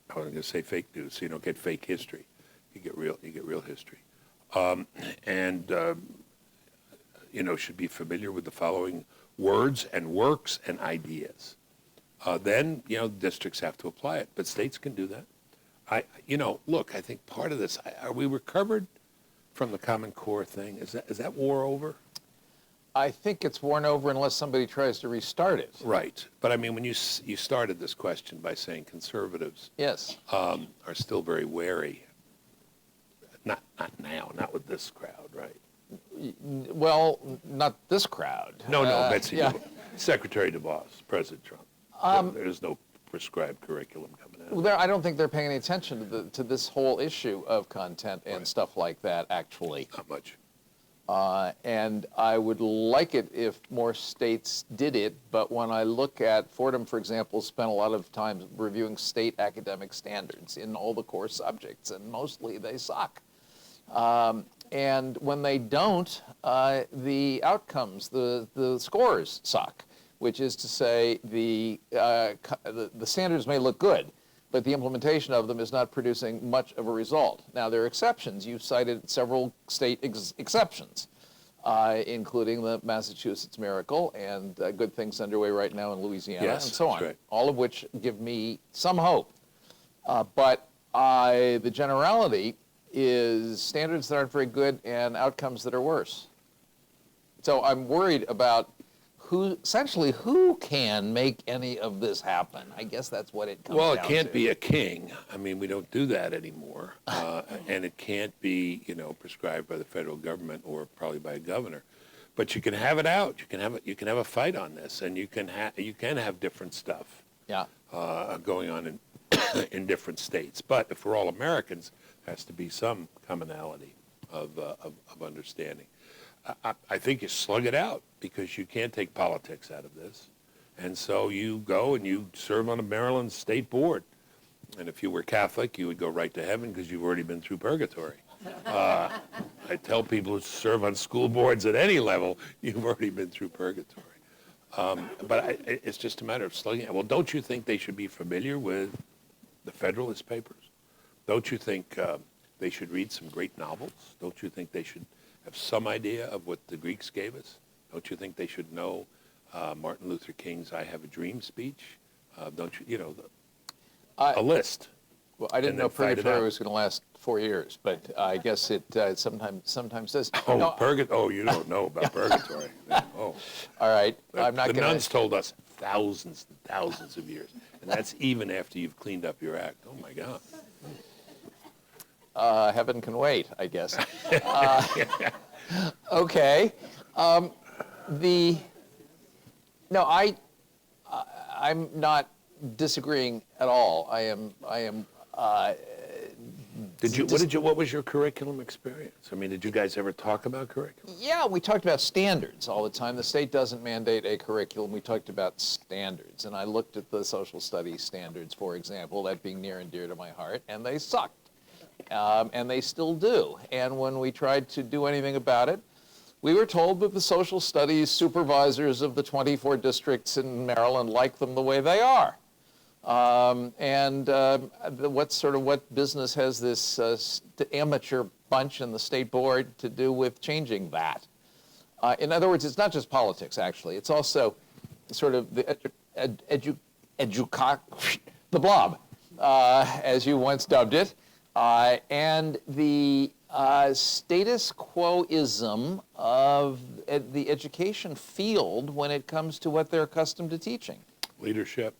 I was going to say fake news. So you don't get fake history. You get real history. Should be familiar with the following words and works and ideas. Then, districts have to apply it, but states can do that. I think part of this, are we recovered from the Common Core thing? Is that war over? I think it's worn over unless somebody tries to restart it. Right. But I mean, when you started this question by saying conservatives are still very wary. Not now, not with this crowd, right? Well, not this crowd. No, Betsy, Secretary DeVos, President Trump. There's no prescribed curriculum coming out. Well, I don't think they're paying any attention to this whole issue of content and stuff like that, actually. Not much. And I would like it if more states did it, but when I look at, Fordham, for example, spent a lot of time reviewing state academic standards in all the core subjects, and mostly they suck. And when they don't, the outcomes, the scores suck, which is to say the standards may look good, but the implementation of them is not producing much of a result. Now, there are exceptions. You've cited several state exceptions, including the Massachusetts Miracle and good things underway right now in Louisiana and so on, right. All of which give me some hope. But the generality is standards that aren't very good and outcomes that are worse. So I'm worried about who can make any of this happen? I guess that's what it comes Well, down it to. can't be a king. I mean, we don't do that anymore. And it can't be, prescribed by the federal government or probably by a governor. But you can have it out. You can have a fight on this, and you can have different stuff Yeah. going on in different states. But if we're all Americans, there has to be some commonality of understanding. I think you slug it out because you can't take politics out of this. And so you go and you serve on a Maryland state board. And if you were Catholic, you would go right to heaven because you've already been through purgatory. I tell people who serve on school boards at any level, you've already been through purgatory. But it's just a matter of slugging it. Well, don't you think they should be familiar with the Federalist Papers? Don't you think they should read some great novels? Don't you think they should have some idea of what the Greeks gave us? Don't you think they should know Martin Luther King's "I Have a Dream" speech? Don't you, a list? Well, I didn't And know then fight it purgatory out. was going to last 4 years, but I guess it sometimes does. Oh, No, you don't know about purgatory. Oh, all right, I'm not the going nuns to. told us thousands and thousands of years, and that's even after you've cleaned up your act. Oh my God. Heaven can wait, I guess. Okay. I'm not disagreeing at all. I am. What was your curriculum experience? I mean, did you guys ever talk about curriculum? Yeah, we talked about standards all the time. The state doesn't mandate a curriculum. We talked about standards, and I looked at the social studies standards, for example, that being near and dear to my heart, and they sucked. And they still do. And when we tried to do anything about it, we were told that the social studies supervisors of the 24 districts in Maryland like them the way they are. What business has this amateur bunch in the state board to do with changing that? In other words, it's not just politics, actually. It's also sort of the the blob, as you once dubbed it. And the status quo-ism of the education field when it comes to what they're accustomed to teaching. Leadership.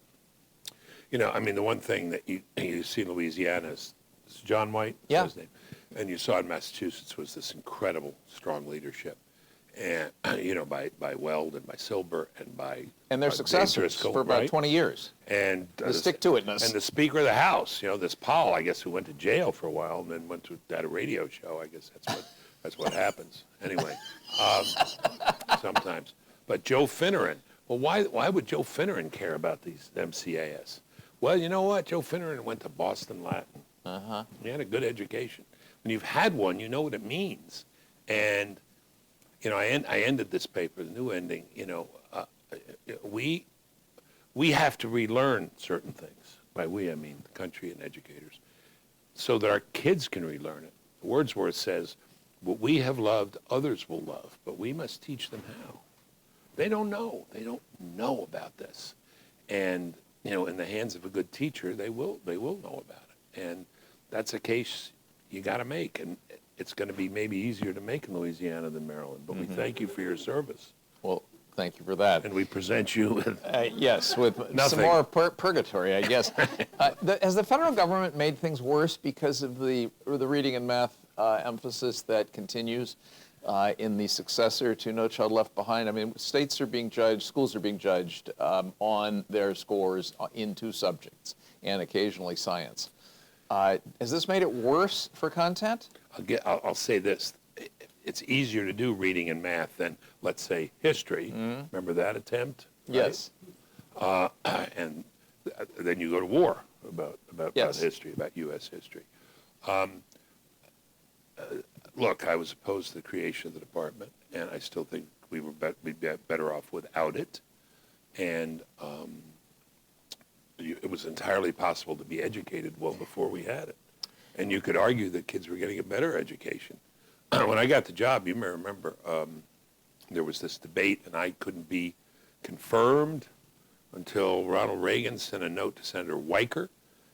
I mean, the one thing that you see in Louisiana is John White, Yeah. his name, and you saw in Massachusetts was this incredible, strong leadership, and by Weld and by Silber and by And their Dave successors Driscoll, for about right? 20 years. And The stick-to-itness. and the Speaker of the House, this Powell, I guess, who went to jail for a while and then had a radio show. I guess that's what happens. Anyway, sometimes. But Joe Finneran. Well, why would Joe Finneran care about these MCAS? Well, you know what? Joe Finneran went to Boston Latin. Uh-huh. He had a good education. When you've had one, you know what it means. And I ended this paper, the new ending. We have to relearn certain things. By we, I mean the country and educators, so that our kids can relearn it. Wordsworth says, "What we have loved, others will love, but we must teach them how." They don't know. They don't know about this, and in the hands of a good teacher, they will know about it. And that's a case you got to make, and it's going to be maybe easier to make in Louisiana than Maryland. But we thank you for your service. Well, thank you for that. And we present you with Yes, with Nothing. some more purgatory, I guess. Has the federal government made things worse because of the reading and math emphasis that continues in the successor to No Child Left Behind? I mean, states are being judged, schools are being judged on their scores in 2 subjects, and occasionally science. Has this made it worse for content? I'll say this. It's easier to do reading and math than, let's say, history. Remember that attempt? Right? Yes. And then you go to war about Yes. history, about U.S. history. Look, I was opposed to the creation of the department, and I still think we'd be better off without it. And it was entirely possible to be educated well before we had it. And you could argue that kids were getting a better education. When I got the job, you may remember, there was this debate, and I couldn't be confirmed until Ronald Reagan sent a note to Senator Weicker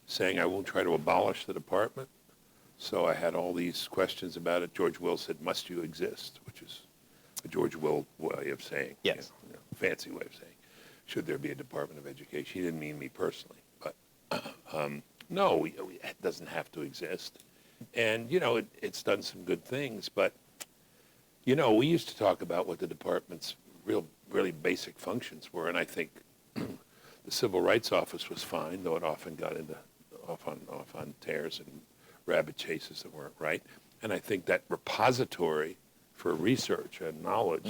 saying I won't try to abolish the department. So I had all these questions about it. George Will said, "Must you exist?" which is a George Will way of saying, Yes. fancy way of saying, should there be a Department of Education? He didn't mean me personally, but no, it doesn't have to exist. And, it's done some good things, but, we used to talk about what the department's really basic functions were, and I think the Civil Rights Office was fine, though it often got off on tears and rabbit chases that weren't right. And I think that repository for research and knowledge,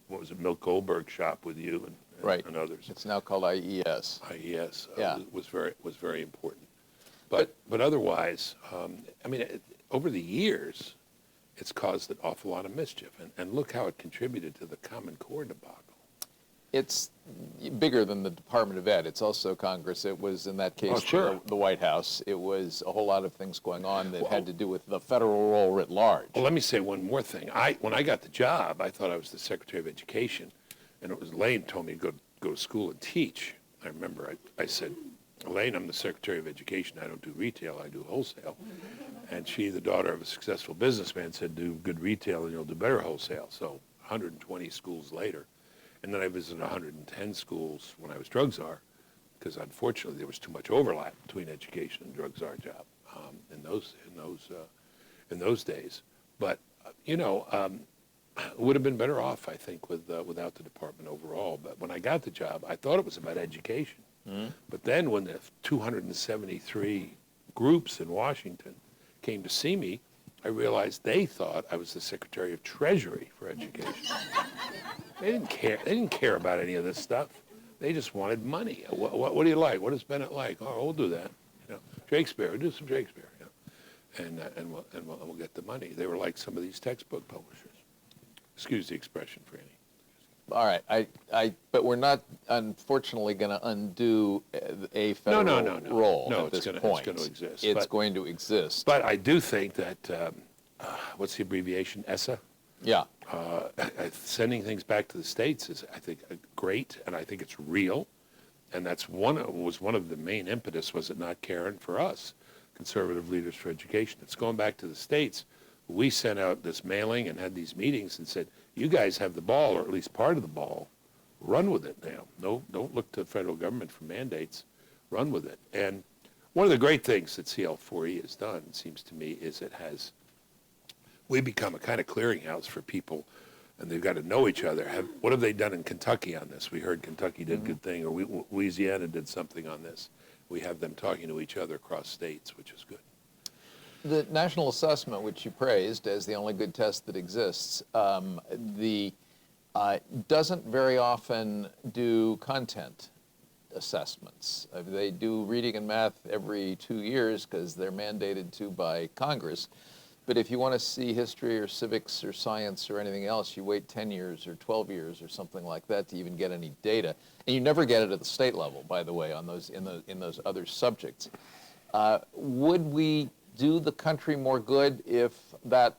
what was it, Milt Goldberg's shop with you and others. It's now called IES. IES was very important. But otherwise, over the years, it's caused an awful lot of mischief. And look how it contributed to the Common Core debacle. It's bigger than the Department of Ed. It's also Congress. It was, in that case, the White House. It was a whole lot of things going on that had to do with the federal role writ large. Well, let me say one more thing. When I got the job, I thought I was the Secretary of Education, and it was Elaine told me to go to school and teach. I remember I said, Elaine, I'm the Secretary of Education. I don't do retail. I do wholesale. And she, the daughter of a successful businessman, said, do good retail and you'll do better wholesale. So 120 schools later. And then I visited 110 schools when I was drug czar, because unfortunately there was too much overlap between education and drug czar job in those days. But it would have been better off, I think, without the department overall. But when I got the job, I thought it was about education. But then when the 273 groups in Washington came to see me, I realized they thought I was the Secretary of Treasury for Education. They didn't care. They didn't care about any of this stuff. They just wanted money. What do you like? What does Bennett like? Oh, we'll do that. Shakespeare. We'll do some Shakespeare. And we'll get the money. They were like some of these textbook publishers. Excuse the expression, Franny. All right. But we're not, unfortunately, going to undo a federal role at this point. It's going to exist. It's going to exist. But I do think that, what's the abbreviation, ESEA? Yeah. Sending things back to the states is, I think, great, and I think it's real. And was one of the main impetus, was it not, Karen, for us, conservative leaders for education? It's going back to the states. We sent out this mailing and had these meetings and said, you guys have the ball, or at least part of the ball. Run with it now. No, don't look to the federal government for mandates. Run with it. And one of the great things that CL4E has done, it seems to me, is we become a kind of clearinghouse for people, and they've got to know each other. What have they done in Kentucky on this? We heard Kentucky did a good thing, or Louisiana did something on this. We have them talking to each other across states, which is good. The national assessment, which you praised as the only good test that exists, doesn't very often do content assessments. They do reading and math every 2 years because they're mandated to by Congress. But if you want to see history or civics or science or anything else, you wait 10 years or 12 years or something like that to even get any data. And you never get it at the state level, by the way, on those in those other subjects. Would we do the country more good if that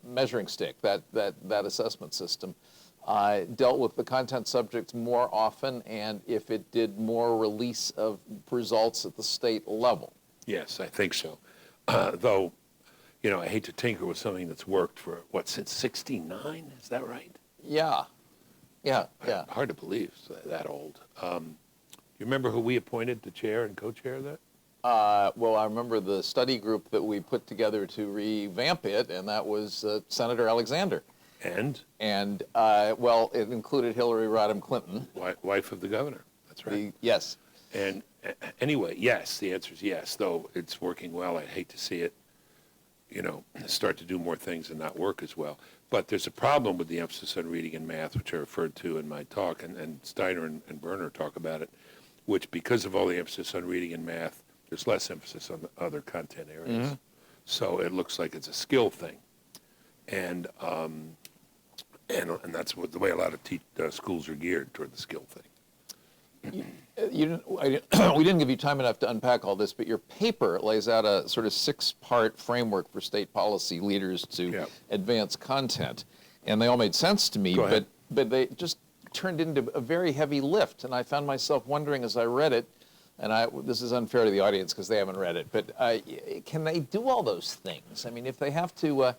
measuring stick, that assessment system, dealt with the content subjects more often, and if it did more release of results at the state level? Yes, I think so. Though, I hate to tinker with something that's worked for, since '69? Is that right? Yeah. Hard to believe it's that old. You remember who we appointed to chair and co-chair of that? Well, I remember the study group that we put together to revamp it, and that was Senator Alexander. And, it included Hillary Rodham Clinton. Wife of the governor. That's right. Yes. And anyway, yes, the answer is yes, though it's working well. I'd hate to see it, start to do more things and not work as well. But there's a problem with the emphasis on reading and math, which I referred to in my talk, and Steiner and Berner talk about it, which, because of all the emphasis on reading and math, there's less emphasis on the other content areas. Mm-hmm. So it looks like it's a skill thing. And that's the way a lot of schools are geared toward the skill thing. We didn't give you time enough to unpack all this, but your paper lays out a sort of 6-part framework for state policy leaders to advance content. And they all made sense to me, but they just turned into a very heavy lift. And I found myself wondering as I read it, and this is unfair to the audience because they haven't read it, but can they do all those things? I mean, if they have to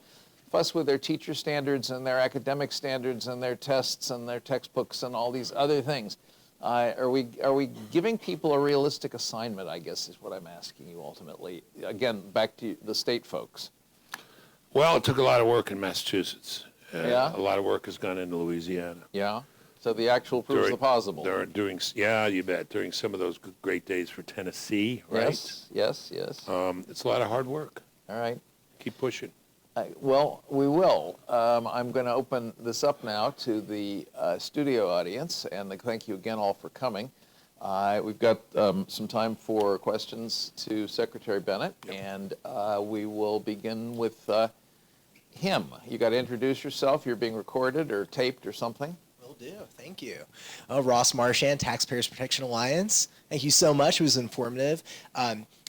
us with their teacher standards and their academic standards and their tests and their textbooks and all these other things. Are we giving people a realistic assignment, I guess, is what I'm asking you ultimately. Again, back to the state folks. Well, it took a lot of work in Massachusetts. Yeah? A lot of work has gone into Louisiana. Yeah? So the actual proves the possible. Yeah, you bet. During some of those great days for Tennessee, right? Yes. It's a lot of hard work. All right. Keep pushing. Well, we will. I'm going to open this up now to the studio audience, and thank you again all for coming. We've got some time for questions to Secretary Bennett, and we will begin with him. You got to introduce yourself. You're being recorded or taped or something. Will do. Thank you. Ross Marchand, Taxpayers Protection Alliance. Thank you so much. It was informative.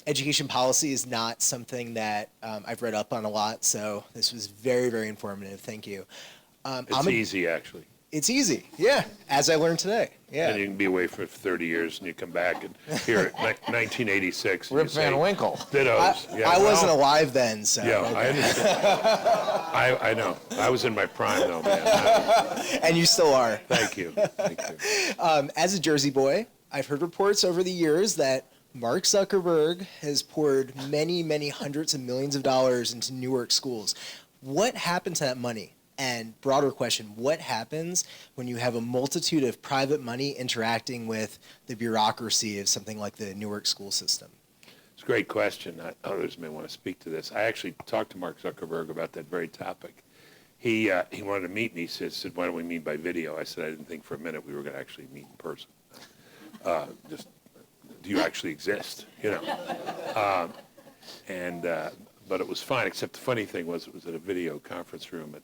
Education policy is not something that I've read up on a lot, so this was very, very informative. Thank you. It's easy, actually. It's easy, yeah, as I learned today. Yeah. And you can be away for 30 years, and you come back, and here at 1986, Rip Van Winkle. Dittos. I wasn't alive then, so. Yeah, okay. I understand. I know. I was in my prime, though, man. And you still are. Thank you. Thank you. As a Jersey boy, I've heard reports over the years that Mark Zuckerberg has poured many, many hundreds of millions of dollars into Newark schools. What happened to that money? And broader question, what happens when you have a multitude of private money interacting with the bureaucracy of something like the Newark school system? It's a great question. Others may want to speak to this. I actually talked to Mark Zuckerberg about that very topic. He wanted to meet, and he said, why don't we meet by video? I said, I didn't think for a minute we were going to actually meet in person. Do you actually exist? You know. But it was fine, except the funny thing was it was at a video conference room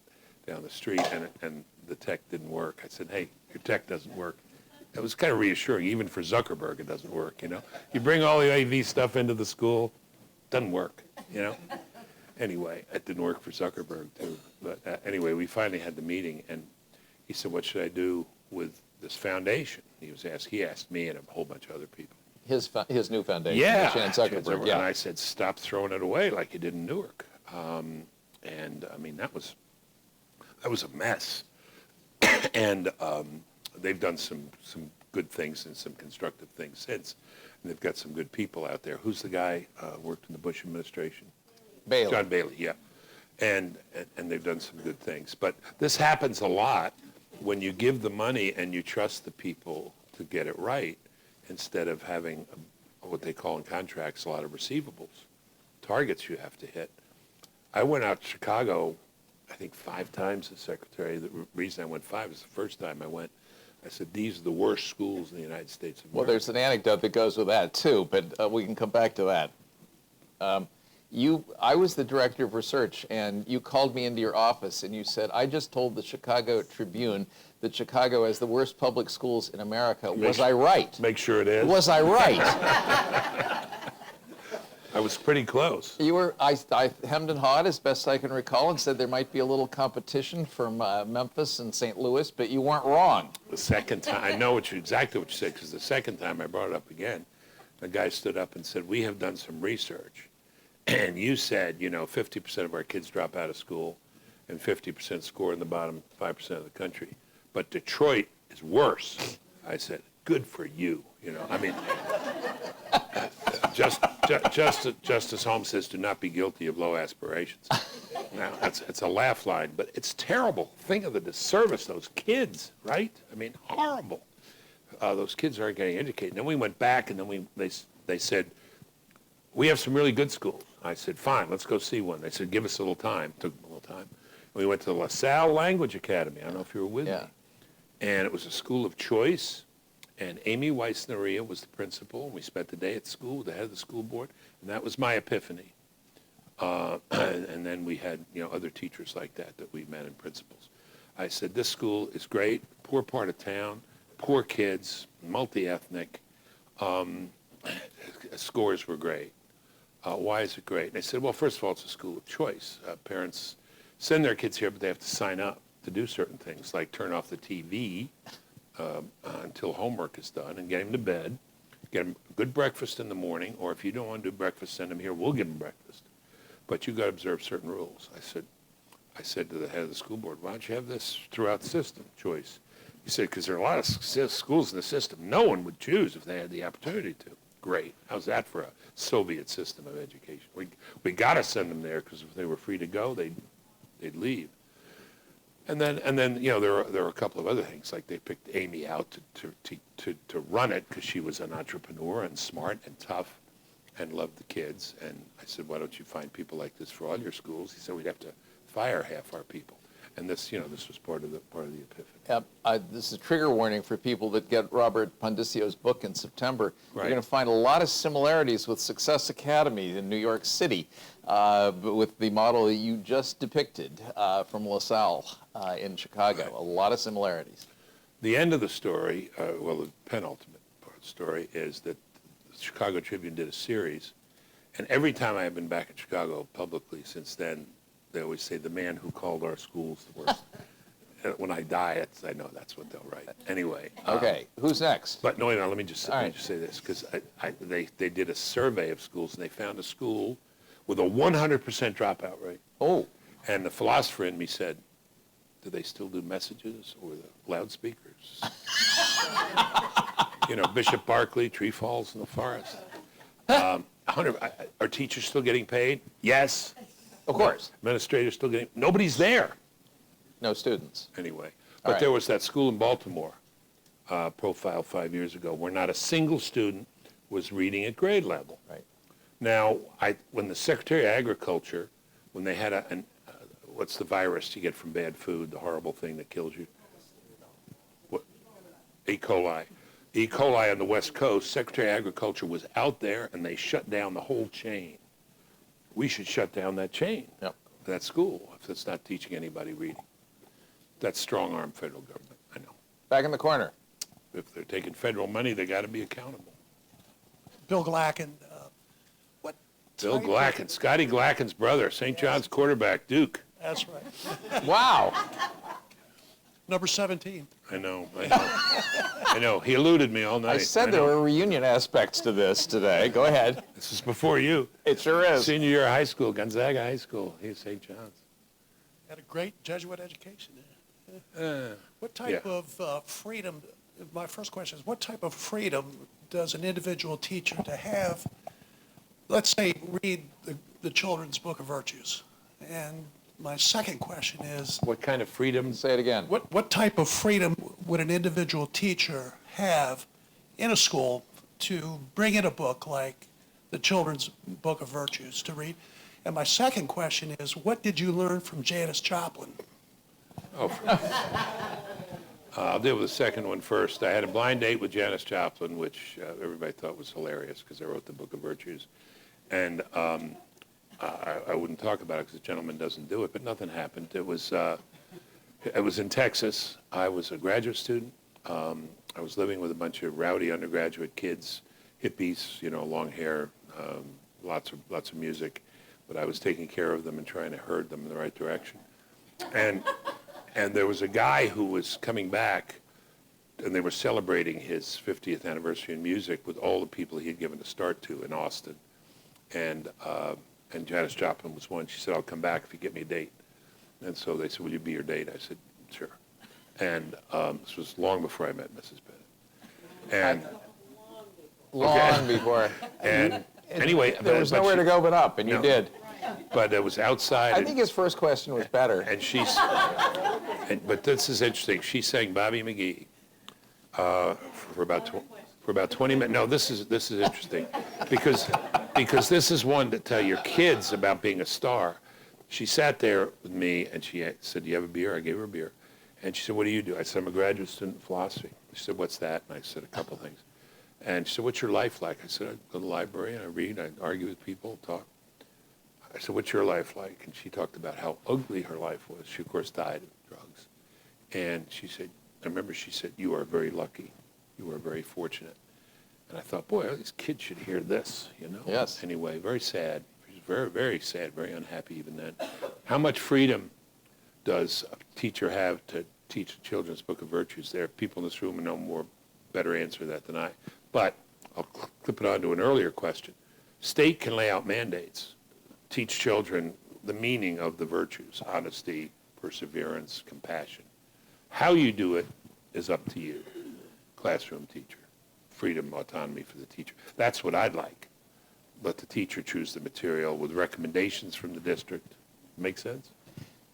down the street, and the tech didn't work. I said, hey, your tech doesn't work. It was kind of reassuring. Even for Zuckerberg, it doesn't work, you know. You bring all the AV stuff into the school, doesn't work, you know. Anyway, it didn't work for Zuckerberg, too. But anyway, we finally had the meeting, and he said, what should I do with this foundation? He asked me and a whole bunch of other people. His new foundation, Yeah. Zuckerberg, yeah. And I said, stop throwing it away like you did in Newark. And, I mean, that was a mess. And they've done some good things and some constructive things since. And they've got some good people out there. Who's the guy worked in the Bush administration? Bailey. John Bailey, yeah. And they've done some good things. But this happens a lot when you give the money and you trust the people to get it right instead of having what they call in contracts a lot of receivables, targets you have to hit. I went out to Chicago, I think 5 times as secretary. The reason I went 5 is the first time I went, I said, these are the worst schools in the United States of America. Well, there's an anecdote that goes with that, too, but we can come back to that. I was the director of research, and you called me into your office, and you said, I just told the Chicago Tribune that Chicago has the worst public schools in America. Was I right? Make sure it is. Was I right? I was pretty close. I hemmed and hawed as best I can recall and said there might be a little competition from Memphis and St. Louis, but you weren't wrong. The second time, I know exactly what you said, because the second time I brought it up again, the guy stood up and said, we have done some research, and you said, 50% of our kids drop out of school and 50% score in the bottom 5% of the country. But Detroit is worse. I said, good for you. I mean, Justice Holmes says, do not be guilty of low aspirations. Now, it's a laugh line, but it's terrible. Think of the disservice, those kids, right? I mean, horrible. Those kids aren't getting educated. And then we went back, and then they said, we have some really good schools. I said, fine, let's go see one. They said, give us a little time. Took them a little time. We went to the LaSalle Language Academy. I don't know if you were with me. And it was a school of choice. And Amy Weissneria was the principal. We spent the day at school with the head of the school board. And that was my epiphany. And then we had, other teachers like that we met and principals. I said, this school is great, poor part of town, poor kids, multi-ethnic. Scores were great. Why is it great? And they said, well, first of all, it's a school of choice. Parents send their kids here, but they have to sign up to do certain things, like turn off the TV until homework is done and get them to bed, get them a good breakfast in the morning, or if you don't want to do breakfast, send them here. We'll give them breakfast. But you've got to observe certain rules. I said, I said to the head of the school board, why don't you have this throughout the system choice? He said, because there are a lot of schools in the system no one would choose if they had the opportunity to. Great. How's that for a Soviet system of education? We got to send them there because if they were free to go, they'd leave. And then there were a couple of other things, like they picked Amy out to run it because she was an entrepreneur and smart and tough and loved the kids. And I said, why don't you find people like this for all your schools? He said, we'd have to fire half our people. And this was part of the epiphany. This is a trigger warning for people that get Robert Pondicio's book in September. Right. You're going to find a lot of similarities with Success Academy in New York City, with the model that you just depicted from LaSalle in Chicago. Right. A lot of similarities. The end of the story, the penultimate part of the story, is that the Chicago Tribune did a series, and every time I have been back in Chicago publicly since then, they always say the man who called our schools the worst. When I die, I know that's what they'll write. Anyway. Okay, who's next? But no, let me just say this, because they did a survey of schools, and they found a school with a 100% dropout rate. Oh. And the philosopher in me said, do they still do messages or the loudspeakers? Bishop Barclay, Tree Falls in the Forest. Are teachers still getting paid? Yes. Of course. Administrators still getting, nobody's there. No students. Anyway. But there was that school in Baltimore, profile 5 years ago, where not a single student was reading at grade level. Right. Now, when the Secretary of Agriculture, when they had what's the virus you get from bad food, the horrible thing that kills you? What? E. coli. E. coli on the West Coast, Secretary of Agriculture was out there and they shut down the whole chain. We should shut down that chain, that school, if it's not teaching anybody reading. That's strong-arm federal government, I know. Back in the corner. If they're taking federal money, they got to be accountable. Bill Glacken, Bill Glacken, Scotty Glacken's brother, St. John's quarterback, Duke. That's right. Wow. Number 17. I know. I know. He eluded me all night. I said there were reunion aspects to this today. Go ahead. This is before you. It sure is. Senior year of high school, Gonzaga High School. He's St. John's. Had a great Jesuit education. What type of freedom, my first question is, what type of freedom does an individual teacher to have, let's say, read the children's book of virtues? And my second question is, What kind of freedom? Say it again. what type of freedom would an individual teacher have in a school to bring in a book like the children's book of virtues to read? And my second question is, what did you learn from Janis Joplin? I'll deal with the second one first. I had a blind date with Janis Joplin, which everybody thought was hilarious because I wrote the Book of Virtues. And I wouldn't talk about it because the gentleman doesn't do it, but nothing happened. It was in Texas. I was a graduate student. I was living with a bunch of rowdy undergraduate kids, hippies, long hair, lots of music. But I was taking care of them and trying to herd them in the right direction. And there was a guy who was coming back, and they were celebrating his 50th anniversary in music with all the people he had given a start to in Austin. And Janis Joplin was one. She said, I'll come back if you get me a date. And so they said, will you be your date? I said, sure. And this was long before I met Mrs. Bennett. And Long before. And anyway. There was nowhere to go but up, and you did. But it was outside. I think his first question was better. And but this is interesting. She sang Bobby McGee for about 20 minutes. No, this is interesting because this is one to tell your kids about being a star. She sat there with me and she said, "Do you have a beer?" I gave her a beer, and she said, "What do you do?" I said, "I'm a graduate student in philosophy." She said, "What's that?" And I said, "A couple things." And she said, "What's your life like?" I said, "I go to the library and I read, I argue with people, talk." I said, "What's your life like?" And she talked about how ugly her life was. She, of course, died of drugs. And she said, I remember she said, "You are very lucky. You are very fortunate." And I thought, boy, these kids should hear this, Yes. Anyway, very sad. She was very, very sad, very unhappy even then. How much freedom does a teacher have to teach the children's book of virtues? There are people in this room who know better answer that than I. But I'll clip it on to an earlier question. State can lay out mandates. Teach children the meaning of the virtues, honesty, perseverance, compassion. How you do it is up to you, classroom teacher. Freedom, autonomy for the teacher. That's what I'd like. Let the teacher choose the material with recommendations from the district. Make sense?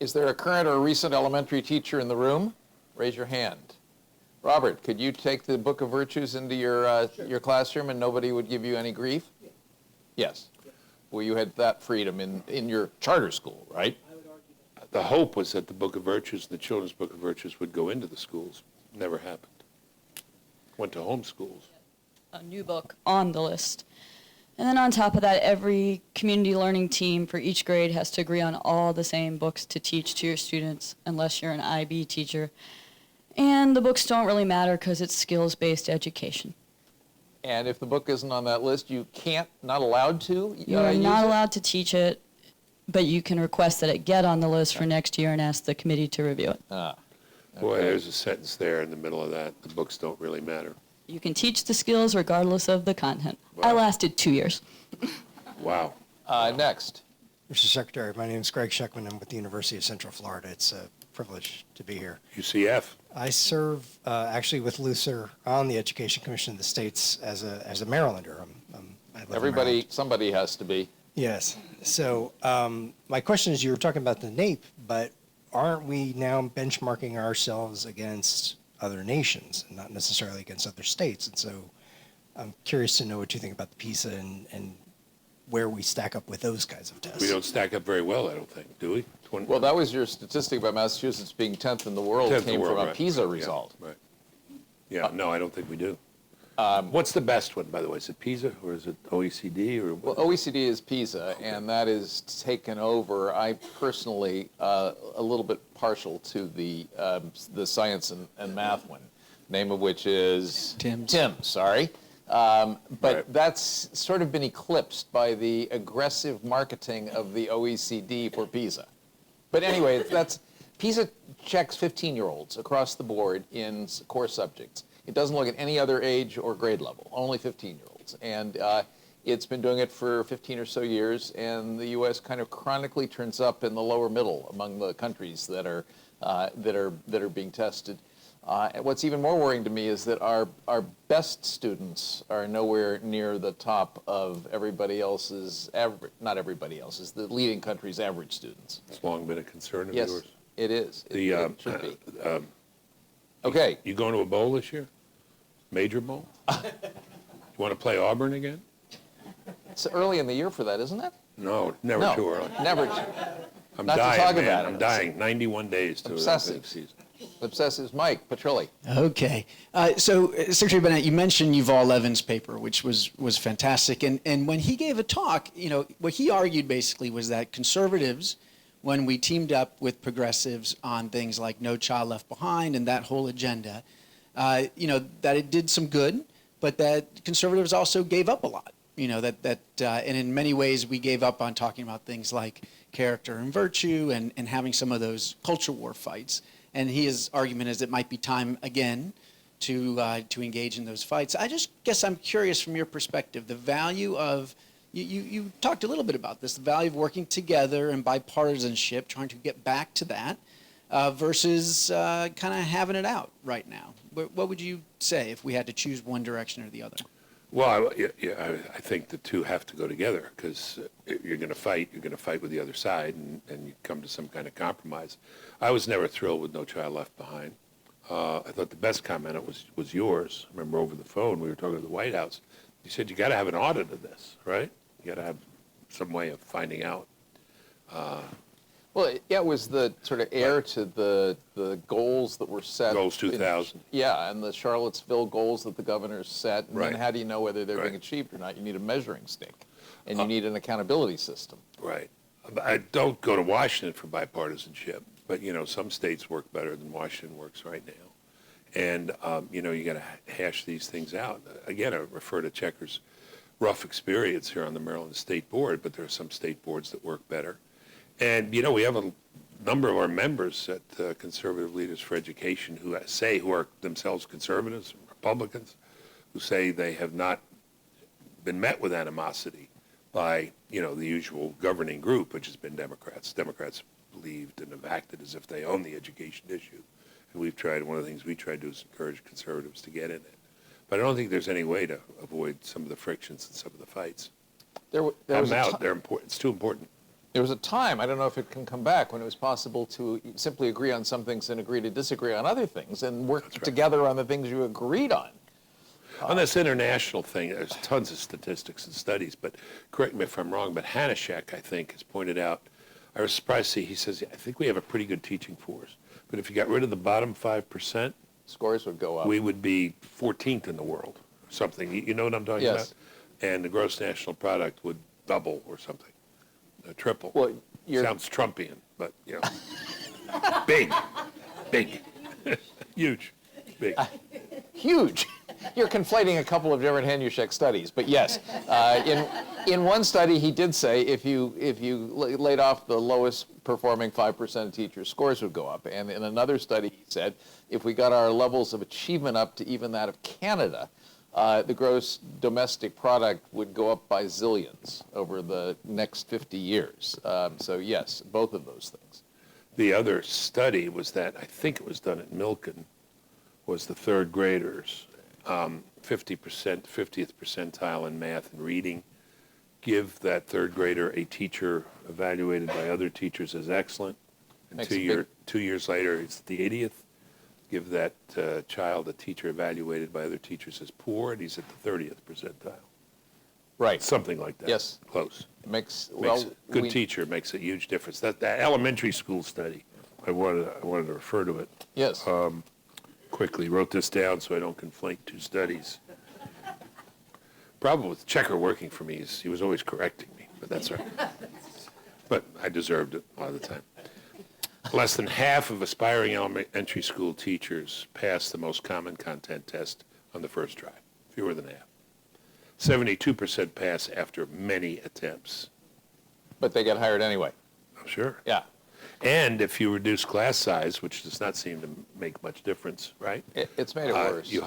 Is there a current or recent elementary teacher in the room? Raise your hand. Robert, could you take the Book of Virtues into your classroom and nobody would give you any grief? Yes. Well, you had that freedom in your charter school, right? The hope was that the Book of Virtues, the Children's Book of Virtues, would go into the schools. Never happened. Went to home schools. A new book on the list. And then on top of that, every community learning team for each grade has to agree on all the same books to teach to your students, unless you're an IB teacher. And the books don't really matter because it's skills-based education. And if the book isn't on that list, you can't, not allowed to You're use not it? allowed to teach it, but you can request that it get on the list for next year and ask the committee to review it. Ah, Boy, okay. there's a sentence there in the middle of that. The books don't really matter. You can teach the skills regardless of the content. I Wow. lasted 2 years. Wow. Next. Mr. Secretary, my name is Greg Sheckman. I'm with the University of Central Florida. It's a privilege to be here. UCF. I serve actually with Luther on the Education Commission of the States as a Marylander. I live in Everybody, Maryland. somebody has to be. Yes. So my question is, you were talking about the NAEP, but aren't we now benchmarking ourselves against other nations and not necessarily against other states? And so I'm curious to know what you think about the PISA and where we stack up with those kinds of tests. We don't stack up very well, I don't think, do we? Well, that was your statistic about Massachusetts being 10th in the world 10th in the came world, from a right, PISA right, result. Yeah, right. Yeah, no, I don't think we do. What's the best one, by the way? Is it PISA or is it OECD or Well, what? OECD is PISA, and that is taken over. I personally a little bit partial to the science and math one, name of which is Tim's. Sorry. But Right. that's sort of been eclipsed by the aggressive marketing of the OECD for PISA. But anyway, PISA checks 15-year-olds across the board in core subjects. It doesn't look at any other age or grade level, only 15-year-olds. And it's been doing it for 15 or so years, and the U.S. kind of chronically turns up in the lower middle among the countries that are being tested. And what's even more worrying to me is that our best students are nowhere near the top of everybody else's average, not everybody else's, the leading country's average students. It's long been a concern of Yes, yours. it is. It should be. You Okay. going to a bowl this year? Major bowl? You want to play Auburn again? It's early in the year for that, isn't it? No, never No, too early. never. I'm not to dying, talk man. about it. I'm dying. 91 days to the Obsessive. season. Obsessives. Mike Petrilli. Okay. So, Secretary Bennett, you mentioned Yuval Levin's paper, which was fantastic. And when he gave a talk, what he argued basically was that conservatives, when we teamed up with progressives on things like No Child Left Behind and that whole agenda, that it did some good, but that conservatives also gave up a lot. And in many ways we gave up on talking about things like character and virtue and having some of those culture war fights. And his argument is it might be time again to engage in those fights. I just guess I'm curious from your perspective, the value of, you talked a little bit about this, the value of working together and bipartisanship, trying to get back to that, versus kind of having it out right now. What would you say if we had to choose one direction or the other? Well, I think the two have to go together because you're going to fight with the other side, and you come to some kind of compromise. I was never thrilled with No Child Left Behind. I thought the best comment was yours. I remember over the phone, we were talking to the White House. You said, you got to have an audit of this, right? You got to have some way of finding out. Well, yeah, it was the sort of heir to the goals that were set. Goals 2000. Yeah, and the Charlottesville goals that the governors set. And Right. then how do you know whether they're being Right. achieved or not? You need a measuring stick, and you need an accountability system. Right. I don't go to Washington for bipartisanship, but, some states work better than Washington works right now. And, you got to hash these things out. Again, I refer to Checker's rough experience here on the Maryland State Board, but there are some state boards that work better. And, we have a number of our members at Conservative Leaders for Education who are themselves conservatives, Republicans, who say they have not been met with animosity by, the usual governing group, which has been Democrats. Democrats believed and have acted as if they own the education issue. And one of the things we tried to do is encourage conservatives to get in it. But I don't think there's any way to avoid some of the frictions and some of the fights. There was They're important. It's too important. There was a time, I don't know if it can come back, when it was possible to simply agree on some things and agree to disagree on other things and work together on the things you agreed on. On this international thing, there's tons of statistics and studies, but correct me if I'm wrong, but Hanashek, I think, has pointed out, I was surprised to see, he says, I think we have a pretty good teaching force, but if you got rid of the bottom 5%, Scores would go up. we would be 14th in the world, or something. You know what I'm talking Yes. about? And the gross national product would double or something, triple. Well, Sounds Trumpian, but, big, huge, big. Huge. You're conflating a couple of different Hanushek studies, but yes, in one study he did say if you laid off the lowest performing 5% of teachers, scores would go up. And in another study he said if we got our levels of achievement up to even that of Canada, the gross domestic product would go up by zillions over the next 50 years. So yes, both of those things. The other study was that, I think it was done at Milken, was the third graders, 50th percentile in math and reading. Give that third grader a teacher evaluated by other teachers as excellent. And Makes 2 years later, it's the 80th. Give that child a teacher evaluated by other teachers as poor, and he's at the 30th percentile. Right. Something like that. Yes. Close. Good Teacher makes a huge difference. That elementary school study, I wanted to refer to it. Yes. Quickly wrote this down so I don't conflate two studies. Problem with Checker working for me is he was always correcting me, but that's all right. But I deserved it a lot of the time. Less than half of aspiring elementary school teachers pass the most common content test on the first try, fewer than half. 72% pass after many attempts. But they get hired anyway. Oh, sure. Yeah. And if you reduce class size, which does not seem to make much difference, right? It's made it worse. You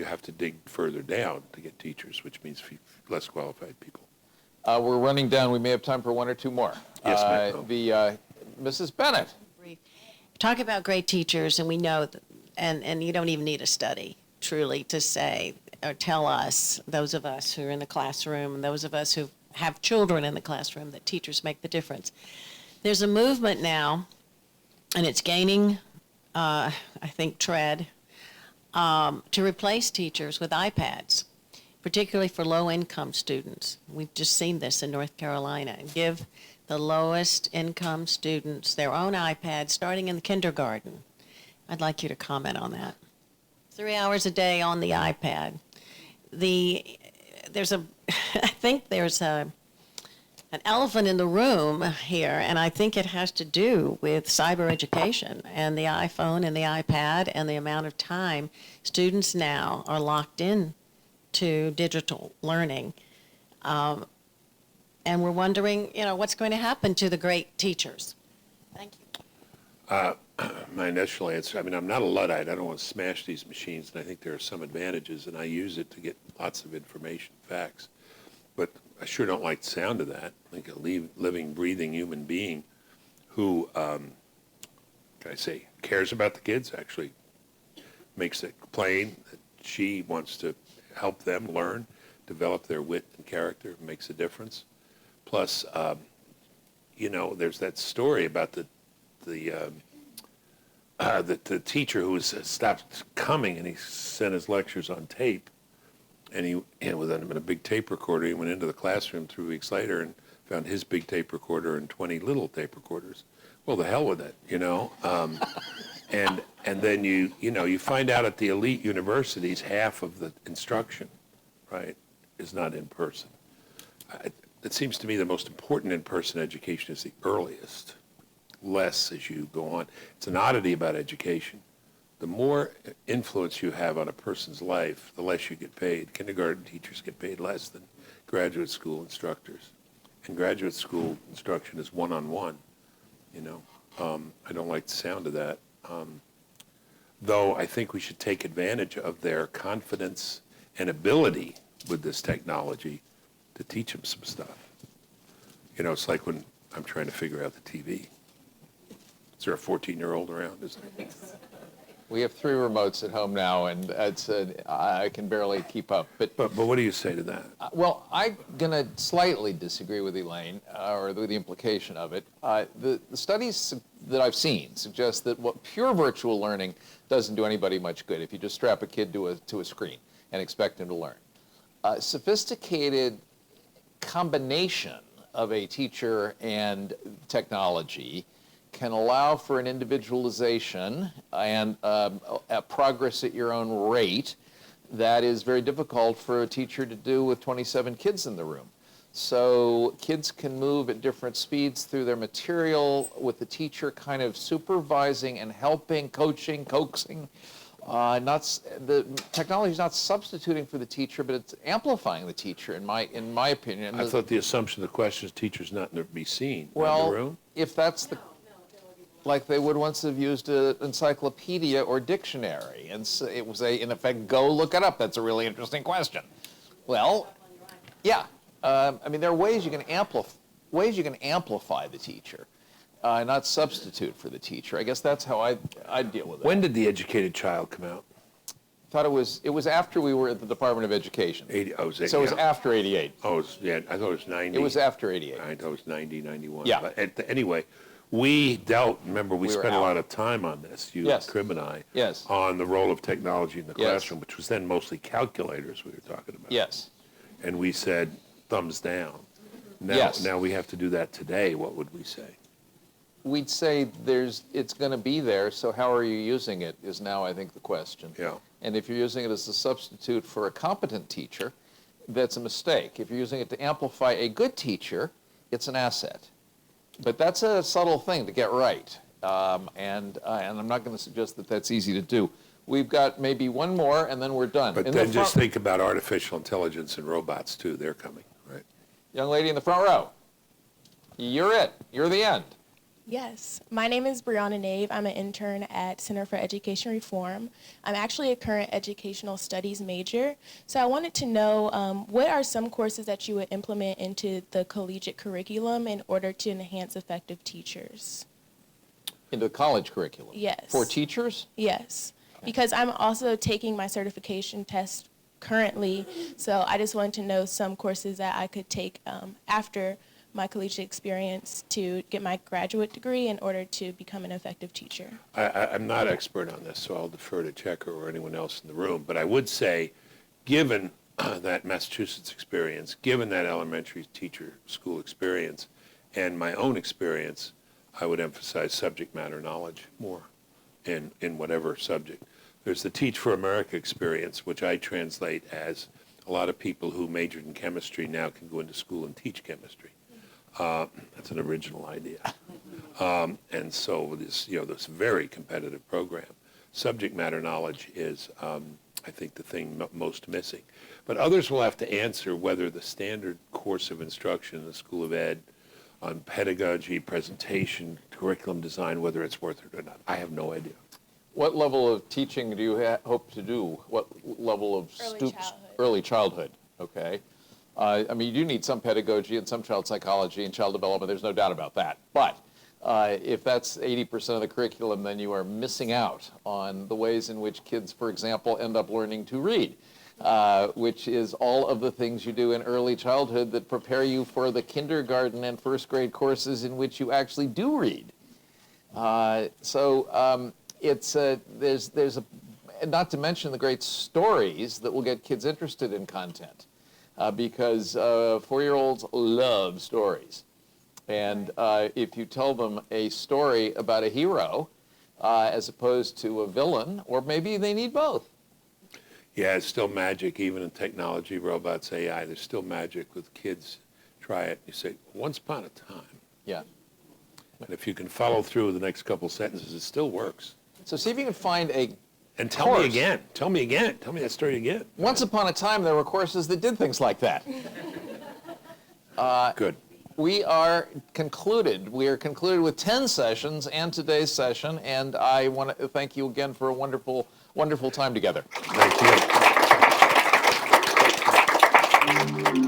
have to dig further down to get teachers, which means less qualified people. We're running down. We may have time for one or two more. Yes, ma'am. Mrs. Bennett. Talk about great teachers, and we know, and you don't even need a study, truly, to say or tell us, those of us who are in the classroom, and those of us who have children in the classroom, that teachers make the difference. There's a movement now, and it's gaining, I think, tread, to replace teachers with iPads, particularly for low-income students. We've just seen this in North Carolina. Give the lowest income students their own iPads starting in the kindergarten. I'd like you to comment on that. 3 hours a day on the iPad. I think there's an elephant in the room here, and I think it has to do with cyber education and the iPhone and the iPad and the amount of time students now are locked in to digital learning. And we're wondering, what's going to happen to the great teachers? Thank you. My initial answer, I'm not a Luddite. I don't want to smash these machines, and I think there are some advantages, and I use it to get lots of information, facts. But I sure don't like the sound of that. Like a living, breathing human being who, cares about the kids, actually makes it plain that she wants to help them learn, develop their wit and character, makes a difference. Plus, there's that story about the teacher who was stopped coming, and he sent his lectures on tape, and he was in a big tape recorder. He went into the classroom 3 weeks later and found his big tape recorder and 20 little tape recorders. Well, the hell with it, and then you find out at the elite universities half of the instruction, right, is not in person. It seems to me the most important in-person education is the earliest, less as you go on. It's an oddity about education. The more influence you have on a person's life, the less you get paid. Kindergarten teachers get paid less than graduate school instructors. And graduate school instruction is one-on-one, I don't like the sound of that. Though I think we should take advantage of their confidence and ability with this technology to teach them some stuff. You know, it's like when I'm trying to figure out the TV. Is there a 14-year-old around? Is there? We have 3 remotes at home now, and I can barely keep up. But what do you say to that? Well, I'm going to slightly disagree with Elaine, or with the implication of it. The studies that I've seen suggest that what pure virtual learning doesn't do anybody much good if you just strap a kid to a screen and expect him to learn. Sophisticated combination of a teacher and technology can allow for an individualization and a progress at your own rate that is very difficult for a teacher to do with 27 kids in the room. So kids can move at different speeds through their material with the teacher kind of supervising and helping, coaching, coaxing. The technology is not substituting for the teacher, but it's amplifying the teacher, in my opinion. I thought the assumption of the question is teachers not to be seen in the room. Well, if that's the like they would once have used an encyclopedia or dictionary, and so it was in effect, go look it up. That's a really interesting question. Well, yeah. I mean, there are ways you can amplify the teacher, not substitute for the teacher. I guess that's how I deal with it. When did The Educated Child come out? I thought it was after we were at the Department of Education. So it was after 88. Oh, I thought it was 90. It was after 88. I thought it was 90, 91. Yeah. But anyway, we spent a lot of time on this, Yes. Krim and I, Yes. on the role of technology in the Yes. classroom, which was then mostly calculators we were talking about. Yes. And we said, thumbs down. Now, Yes. now we have to do that today. What would we say? We'd say it's going to be there, so how are you using it is now, I think, the question. Yeah. And if you're using it as a substitute for a competent teacher, that's a mistake. If you're using it to amplify a good teacher, it's an asset. But that's a subtle thing to get right. And I'm not going to suggest that that's easy to do. We've got maybe one more, and then we're done. But then just think about artificial intelligence and robots, too. They're coming, right? Young lady in the front row. You're it. You're the end. Yes. My name is Brianna Nave. I'm an intern at Center for Education Reform. I'm actually a current educational studies major. So I wanted to know what are some courses that you would implement into the collegiate curriculum in order to enhance effective teachers? Into the college curriculum? Yes. For teachers? Yes. Because I'm also taking my certification test currently, so I just wanted to know some courses that I could take after my collegiate experience to get my graduate degree in order to become an effective teacher. I'm not expert on this, so I'll defer to Checker or anyone else in the room. But I would say, given that Massachusetts experience, given that elementary teacher school experience, and my own experience, I would emphasize subject matter knowledge more in whatever subject. There's the Teach for America experience, which I translate as a lot of people who majored in chemistry now can go into school and teach chemistry. That's an original idea. And so this very competitive program. Subject matter knowledge is, I think, the thing most missing. But others will have to answer whether the standard course of instruction in the School of Ed on pedagogy, presentation, curriculum design, whether it's worth it or not. I have no idea. What level of teaching do you hope to do? What level of early childhood? Okay. I mean, you do need some pedagogy and some child psychology and child development. There's no doubt about that. But if that's 80% of the curriculum, then you are missing out on the ways in which kids, for example, end up learning to read, which is all of the things you do in early childhood that prepare you for the kindergarten and first grade courses in which you actually do read. There's not to mention the great stories that will get kids interested in content. Because 4-year-olds love stories. And if you tell them a story about a hero as opposed to a villain, or maybe they need both. Yeah, it's still magic, even in technology, robots, AI. There's still magic with kids. Try it. You say, once upon a time. Yeah. And if you can follow through the next couple sentences, it still works. So see if you can find a And tell me again. Tell me again. Tell me that story again. Once upon a time, there were courses that did things like that. Good. We are concluded. We are concluded with 10 sessions and today's session, and I want to thank you again for a wonderful, wonderful time together. Thank you.